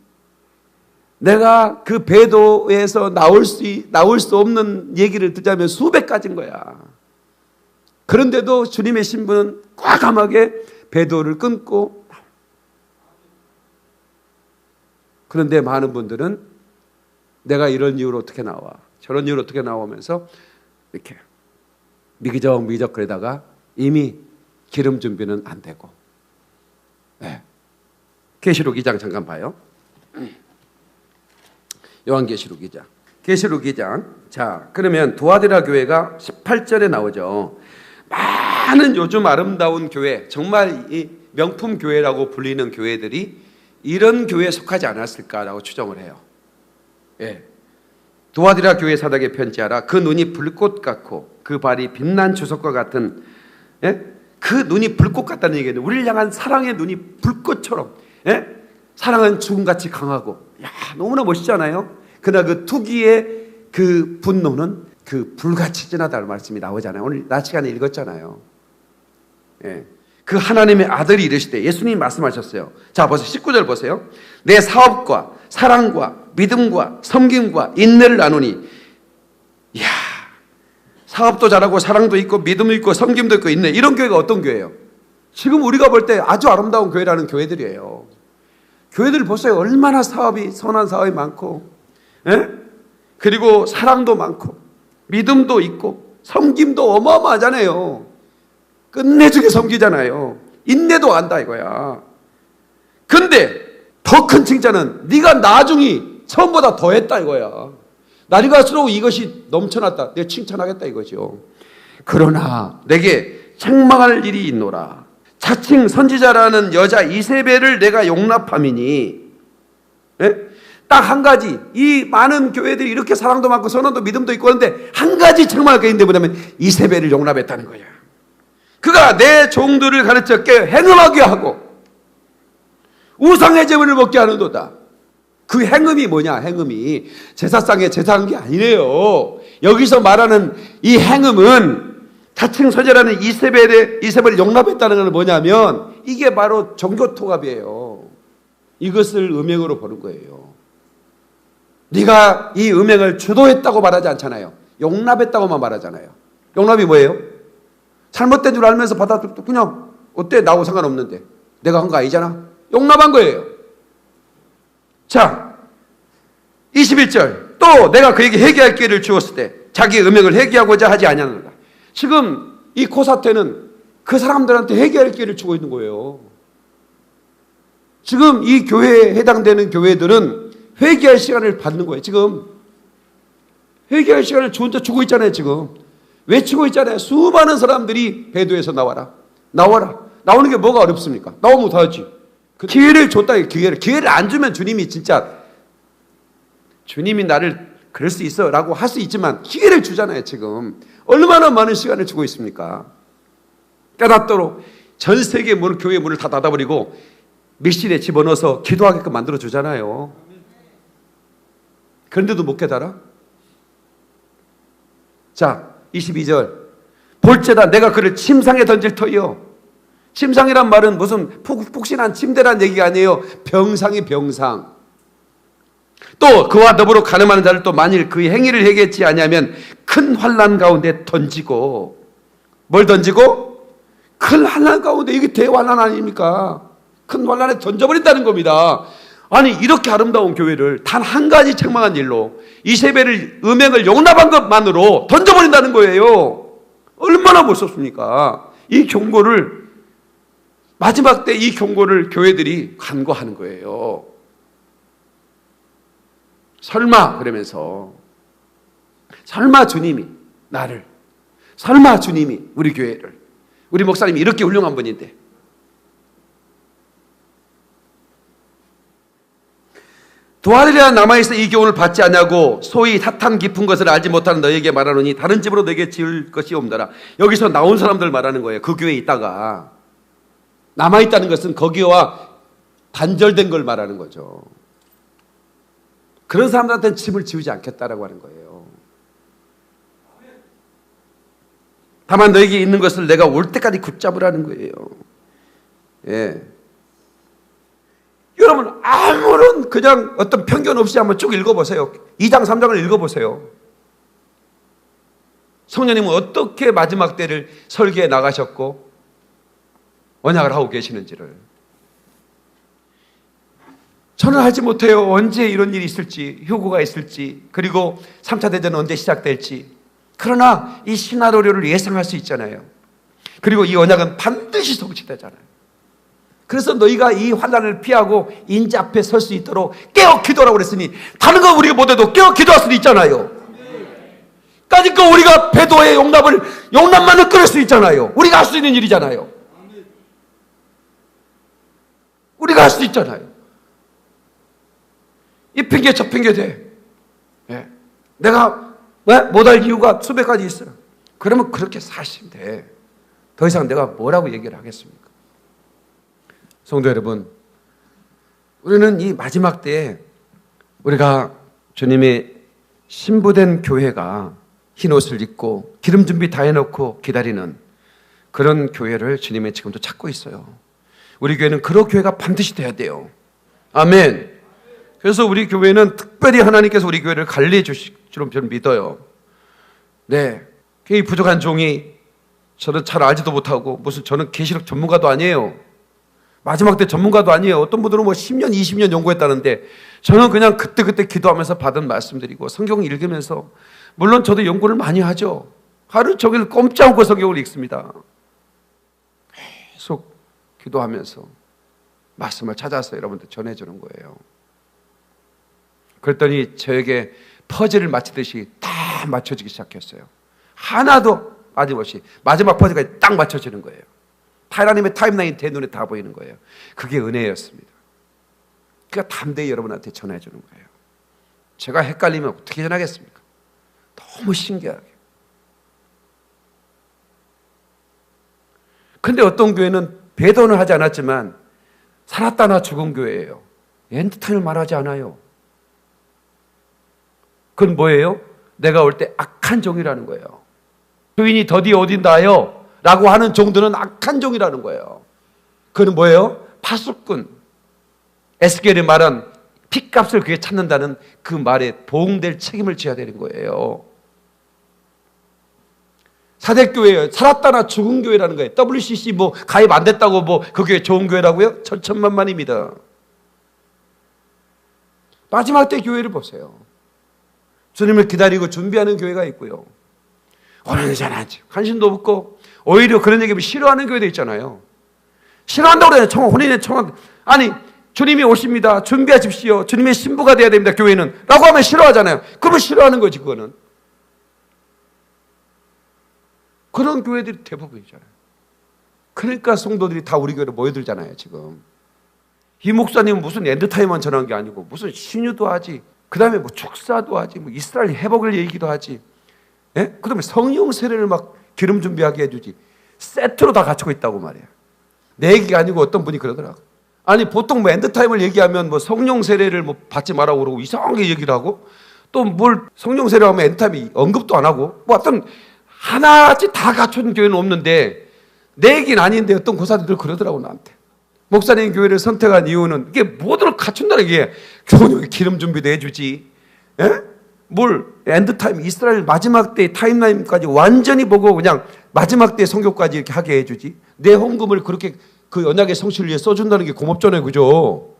내가 그 배도에서 나올 수 없는 얘기를 듣자면 수백 가지인 거야. 그런데도 주님의 신부는 과감하게 배도를 끊고, 그런데 많은 분들은 내가 이런 이유로 어떻게 나와, 저런 이유로 어떻게 나오면서 이렇게 미기적 그러다가 이미 기름 준비는 안 되고. 네. 계시록 2장 잠깐 봐요. 요한계시록 2장. 계시록 2장. 자, 그러면 두아디라 교회가 18절에 나오죠. 많은 요즘 아름다운 교회, 정말 이 명품 교회라고 불리는 교회들이 이런 교회에 속하지 않았을까라고 추정을 해요. 예. 두아디라 교회 사닥에 편지하라. 그 눈이 불꽃 같고 그 발이 빛난 주석과 같은, 예? 그 눈이 불꽃 같다는 얘기는 우리를 향한 사랑의 눈이 불꽃처럼, 예? 사랑은 죽음같이 강하고, 야, 너무나 멋있잖아요. 그러나 그 투기의 그 분노는 그 불같이 진하다는 말씀이 나오잖아요. 오늘 낮 시간에 읽었잖아요. 예. 그 하나님의 아들이 이르시되, 예수님이 말씀하셨어요. 자, 보세요. 19절 보세요. 내 사업과 사랑과 믿음과 섬김과 인내를 나누니. 이야, 사업도 잘하고 사랑도 있고 믿음도 있고 섬김도 있고 인내, 이런 교회가 어떤 교회예요? 지금 우리가 볼 때 아주 아름다운 교회라는 교회들이에요. 교회들 보세요. 얼마나 사업이, 선한 사업이 많고, 예? 그리고 사랑도 많고 믿음도 있고 섬김도 어마어마하잖아요. 끝내주게 섬기잖아요. 인내도 안다 이거야. 근데 더 큰 칭찬은 네가 나중이 처음보다 더했다 이거야. 날이 갈수록 이것이 넘쳐났다, 내가 칭찬하겠다 이거죠. 그러나 내게 책망할 일이 있노라. 자칭 선지자라는 여자 이세벨을 내가 용납함이니. 예? 딱 한 가지, 이 많은 교회들이 이렇게 사랑도 많고 선언도 믿음도 있고 하는데 한 가지 책망할 게 있는데 뭐냐면 이세벨을 용납했다는 거야. 그가 내 종들을 가르쳐 깨 행음하게 하고 우상의 제물을 먹게 하는도다. 그 행음이 뭐냐? 행음이 제사상에 제사한 게 아니래요. 여기서 말하는 이 행음은 자칭 선지자라는 이세벨을 용납했다는 건 뭐냐면 이게 바로 종교 통합이에요. 이것을 음행으로 보는 거예요. 네가 이 음행을 주도했다고 말하지 않잖아요. 용납했다고만 말하잖아요. 용납이 뭐예요? 잘못된 줄 알면서 받아들고 그냥 어때? 나하고 상관없는데 내가 한 거 아니잖아. 용납한 거예요. 자, 21절. 또 내가 그에게 회개할 기회를 주었을 때 자기의 음행을 회개하고자 하지 아니하는가. 지금 이 고사태는 그 사람들한테 회개할 기회를 주고 있는 거예요. 지금 이 교회에 해당되는 교회들은 회개할 시간을 받는 거예요. 지금 회개할 시간을 주고 있잖아요. 지금 외치고 있잖아요. 수많은 사람들이 배도에서 나와라, 나와라. 나오는 게 뭐가 어렵습니까? 나오면 못하지. 기회를 줬다. 기회를 안 주면 주님이 진짜, 주님이 나를 그럴 수 있어 라고 할 수 있지만 기회를 주잖아요. 지금 얼마나 많은 시간을 주고 있습니까? 깨닫도록 전 세계 교회 문을 다 닫아버리고 밀실에 집어넣어서 기도하게끔 만들어 주잖아요. 그런데도 못 깨달아? 자, 22절. 볼지다 내가 그를 침상에 던질 터이요. 침상이란 말은 무슨 푹신한 침대란 얘기가 아니에요. 병상이 병상. 또 그와 더불어 가늠하는 자를 또 만일 그의 행위를 회개했지 아니하면 큰 환난 가운데 던지고. 뭘 던지고? 큰 환난 가운데. 이게 대환난 아닙니까? 큰 환난에 던져버린다는 겁니다. 아니 이렇게 아름다운 교회를 단 한 가지 책망한 일로 이세벨을 음행을 용납한 것만으로 던져버린다는 거예요. 얼마나 무섭습니까? 이 경고를, 마지막 때 이 경고를 교회들이 간구하는 거예요. 설마 그러면서 설마 주님이 나를, 설마 주님이 우리 교회를, 우리 목사님이 이렇게 훌륭한 분인데 두아디라 남아있어 이 교훈을 받지 않냐고 소위 사탕 깊은 것을 알지 못하는 너에게 말하노니 다른 집으로 너에게 지을 것이 없느라. 여기서 나온 사람들 말하는 거예요. 그 교회에 있다가 남아있다는 것은 거기와 단절된 걸 말하는 거죠. 그런 사람들한테는 집을 지우지 않겠다라고 하는 거예요. 다만 너에게 있는 것을 내가 올 때까지 붙잡으라는 거예요. 예. 여러분 아무런 그냥 어떤 편견 없이 한번 쭉 읽어보세요. 2장 3장을 읽어보세요. 성령님은 어떻게 마지막 때를 설계해 나가셨고 언약을 하고 계시는지를. 저는 알지 못해요. 언제 이런 일이 있을지, 휴고가 있을지, 그리고 3차 대전은 언제 시작될지. 그러나 이 시나리오를 예상할 수 있잖아요. 그리고 이 언약은 반드시 성취되잖아요. 그래서 너희가 이 환난을 피하고 인자 앞에 설 수 있도록 깨어 기도하라고 그랬으니, 다른 거 우리가 못해도 깨어 기도할 수도 있잖아요. 그러니까 우리가 배도의 용납만을 끊을 수 있잖아요. 우리가 할 수 있는 일이잖아요. 우리가 할 수 있잖아요. 이 핑계 저 핑계 대. 예. 내가 못할 이유가 수백 가지 있어요. 그러면 그렇게 사시면 돼. 더 이상 내가 뭐라고 얘기를 하겠습니까? 성도 여러분, 우리는 이 마지막 때에 우리가 주님의 신부된 교회가 흰 옷을 입고 기름 준비 다 해놓고 기다리는 그런 교회를 주님은 지금도 찾고 있어요. 우리 교회는 그런 교회가 반드시 돼야 돼요. 아멘. 그래서 우리 교회는 특별히 하나님께서 우리 교회를 관리해 주실 줄 저는 믿어요. 네, 이 부족한 종이 저는 잘 알지도 못하고 무슨 저는 계시록 전문가도 아니에요. 마지막 때 전문가도 아니에요. 어떤 분들은 뭐 10년, 20년 연구했다는데 저는 그냥 그때그때 기도하면서 받은 말씀드리고 성경 읽으면서, 물론 저도 연구를 많이 하죠. 하루 종일 꼼짝 않고 성경을 읽습니다. 계속 기도하면서 말씀을 찾아서 여러분들 전해주는 거예요. 그랬더니 저에게 퍼즐을 맞추듯이 다 맞춰지기 시작했어요. 하나도 빠짐없이 마지막 퍼즐까지 딱 맞춰지는 거예요. 하나님의 타임라인 제 눈에 다 보이는 거예요. 그게 은혜였습니다. 그러니까 담대히 여러분한테 전해주는 거예요. 제가 헷갈리면 어떻게 전하겠습니까? 너무 신기하게. 근데 어떤 교회는 배도는 하지 않았지만 살았다나 죽은 교회예요. 엔드타임을 말하지 않아요. 그건 뭐예요? 내가 올 때 악한 종이라는 거예요. 주인이 더디 어딘다요? 라고 하는 종들은 악한 종이라는 거예요. 그건 뭐예요? 파수꾼. 에스겔이 말한 핏값을 그게 찾는다는 그 말에 보응될 책임을 져야 되는 거예요. 사대교회예요. 살았다나 죽은 교회라는 거예요. WCC 뭐 가입 안 됐다고 뭐 그 교회 좋은 교회라고요? 천천만만입니다. 마지막 때 교회를 보세요. 주님을 기다리고 준비하는 교회가 있고요. 오늘은 잘하지. 관심도 없고 오히려 그런 얘기하면 싫어하는 교회도 있잖아요. 싫어한다고 그래요. 혼인의 청원. 아니, 주님이 오십니다. 준비하십시오. 주님의 신부가 돼야 됩니다. 교회는. 라고 하면 싫어하잖아요. 그러면 싫어하는 거지, 그거는. 그런 교회들이 대부분이잖아요. 그러니까 성도들이 다 우리 교회로 모여들잖아요, 지금. 이 목사님은 무슨 엔드타임만 전한 게 아니고 무슨 신유도 하지. 그 다음에 뭐 축사도 하지. 뭐 이스라엘 회복을 얘기도 하지. 예? 그 다음에 성령 세례를 막 기름 준비하게 해주지. 세트로 다 갖추고 있다고 말이에요. 내 얘기가 아니고 어떤 분이 그러더라고. 아니, 보통 뭐 엔드타임을 얘기하면 뭐 성령 세례를 뭐 받지 말라고 그러고 이상하게 얘기를 하고, 또 뭘 성령 세례하면 엔드타임이 언급도 안 하고, 뭐 어떤 하나같이 다 갖춘 교회는 없는데, 내 얘기는 아닌데 어떤 고사들이 그러더라고, 나한테. 목사님 교회를 선택한 이유는 이게 모든 걸 갖춘다는 게 성령의 기름 준비도 해주지. 예? 뭘 엔드타임 이스라엘 마지막 때 타임라인까지 완전히 보고 그냥 마지막 때 성교까지 이렇게 하게 해주지. 내 헌금을 그렇게 그 언약의 성취를 위해 써준다는 게 고맙잖아요, 그죠?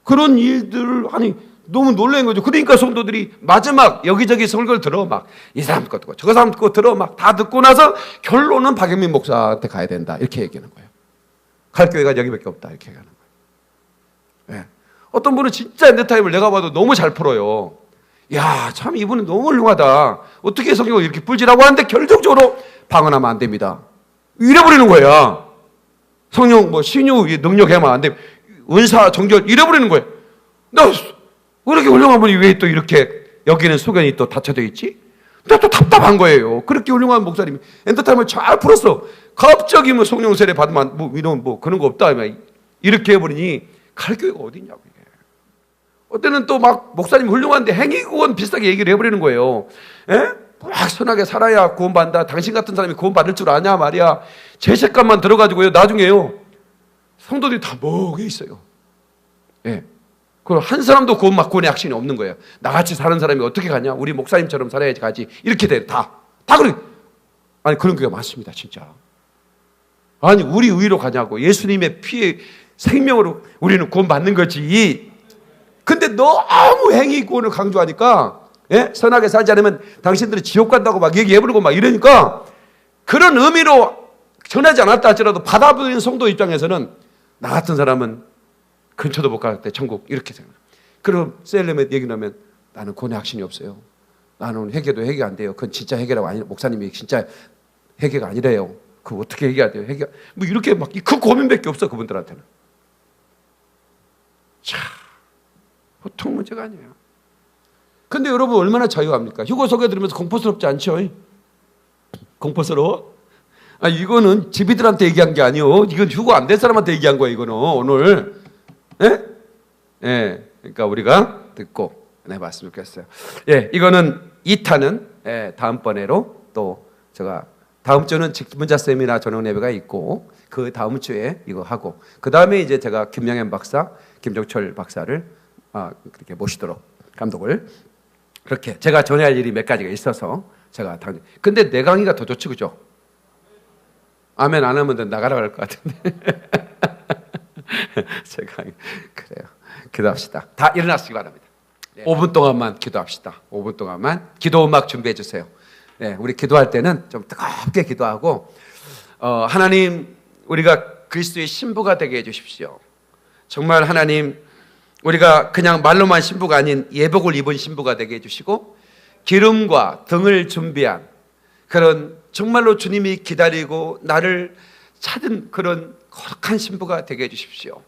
그런 일들을 아니 너무 놀란 거죠. 그러니까 성도들이 마지막 여기저기 설교를 들어 막 이 사람 거 듣고 저 사람 듣고 들어 막 다 듣고 나서 결론은 박영민 목사한테 가야 된다 이렇게 얘기하는 거예요. 갈 교회가 여기밖에 없다 이렇게 얘기하는 거예요. 네. 어떤 분은 진짜 엔드타임을 내가 봐도 너무 잘 풀어요. 야, 참 이분은 너무 훌륭하다. 어떻게 성경을 이렇게 풀지라고 하는데 결정적으로 방언하면 안 됩니다. 잃어버리는 거야. 성령 뭐 신유 능력해만 안 돼. 은사 정결 잃어버리는 거예요. 나 그렇게 훌륭한 분이 왜 또 이렇게 여기는 소견이 또 닫혀져 있지? 나 또 답답한 거예요. 그렇게 훌륭한 목사님이 엔터타임을 잘 풀었어. 갑자기 뭐 성령 세례 받으면 뭐 이런 뭐 그런 거 없다 이렇게 해버리니 갈 교회가 어딨냐고 이게. 어때는 또 막 목사님 훌륭한데 행위구원 비슷하게 얘기를 해버리는 거예요. 에? 막 선하게 살아야 구원받는다. 당신 같은 사람이 구원받을 줄 아냐 말이야. 죄책감만 들어가지고요. 나중에요. 성도들이 다 먹여 있어요. 예. 그럼 한 사람도 구원의 확신이 없는 거예요. 나같이 사는 사람이 어떻게 가냐? 우리 목사님처럼 살아야지 가지. 이렇게 돼. 다 그래. 아니, 그런 게 많습니다, 진짜. 아니, 우리 의로 가냐고. 예수님의 피에 생명으로 우리는 구원받는 거지. 근데 너무 행위 구원을 강조하니까, 예? 선하게 살지 않으면 당신들은 지옥 간다고 막 얘기해버리고 막 이러니까, 그런 의미로 전하지 않았다 할지라도 받아들이는 성도 입장에서는 나 같은 사람은 근처도 못 갈 때 천국 이렇게 생각해요. 그럼 셀렘에 얘기 나면 나는 구원의 확신이 없어요. 나는 회개도 회개 안 돼요. 그건 진짜 회개라고 아니, 목사님이 진짜 회개가 아니래요. 그거 어떻게 회개해야 돼요? 회개 뭐 이렇게 막 그 고민밖에 없어 그분들한테는. 참 보통 문제가 아니에요. 근데 여러분 얼마나 자유합니까? 휴거 소개 들으면서 공포스럽지 않죠? 공포스러워? 아 이거는 집이들한테 얘기한 게 아니요. 이건 휴거 안 된 사람한테 얘기한 거예요. 이거는 오늘. 예? 예. 그러니까 우리가 듣고 해봤으면 좋겠어요. 예, 이거는 2탄은 예, 다음번에로 또 제가 다음 주는 직문자 세미나 전용 예배가 있고 그 다음 주에 이거 하고 그 다음에 이제 제가 김영현 박사, 김종철 박사를 그렇게 모시도록 감독을 그렇게 제가 전해야 할 일이 몇 가지가 있어서 제가 근데 내 강의가 더 좋지 그죠? 아멘 안 하면 나가라고 할 것 같은데 제가 그래요. 기도합시다. 다 일어나시기 바랍니다. 네. 5분 동안만 기도합시다. 5분 동안만 기도 음악 준비해 주세요. 네, 우리 기도할 때는 좀 뜨겁게 기도하고 하나님 우리가 그리스도의 신부가 되게 해주십시오. 정말 하나님 우리가 그냥 말로만 신부가 아닌 예복을 입은 신부가 되게 해주시고 기름과 등을 준비한 그런 정말로 주님이 기다리고 나를 찾은 그런 거룩한 신부가 되게 해주십시오.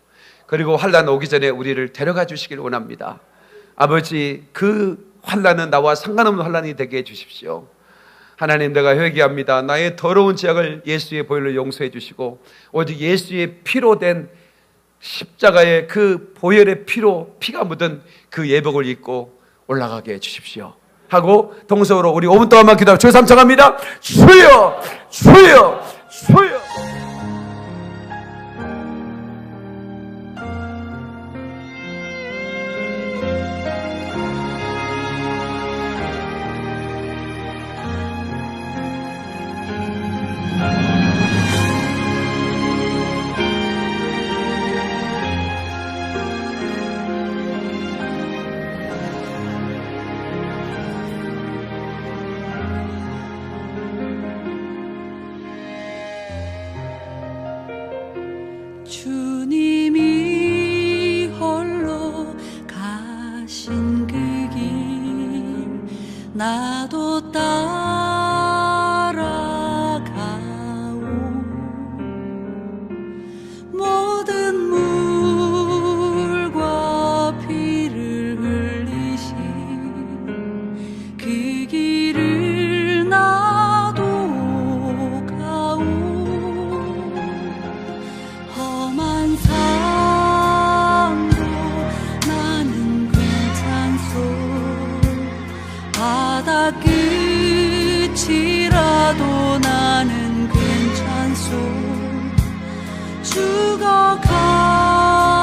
그리고 환난 오기 전에 우리를 데려가 주시길 원합니다. 아버지 그 환난은 나와 상관없는 환난이 되게 해주십시오. 하나님 내가 회개합니다. 나의 더러운 죄악을 예수의 보혈로 용서해 주시고 오직 예수의 피로 된 십자가의 그 보혈의 피로 피가 묻은 그 예복을 입고 올라가게 해 주십시오. 하고 동서로 우리 5분 동안만 기도하고 주여 삼창합니다. 주여 주여 주여. 주님이 홀로 가신 그 길 나도 따라가오 모든 물과 피를 흘리신 그 길을 나도 가오 험한 삶도 나는 괜찮소 바다 끝이라도 나는 괜찮소 죽어가는 길 나도 가오 주님이 홀로 가신 그 길 나도 따라가오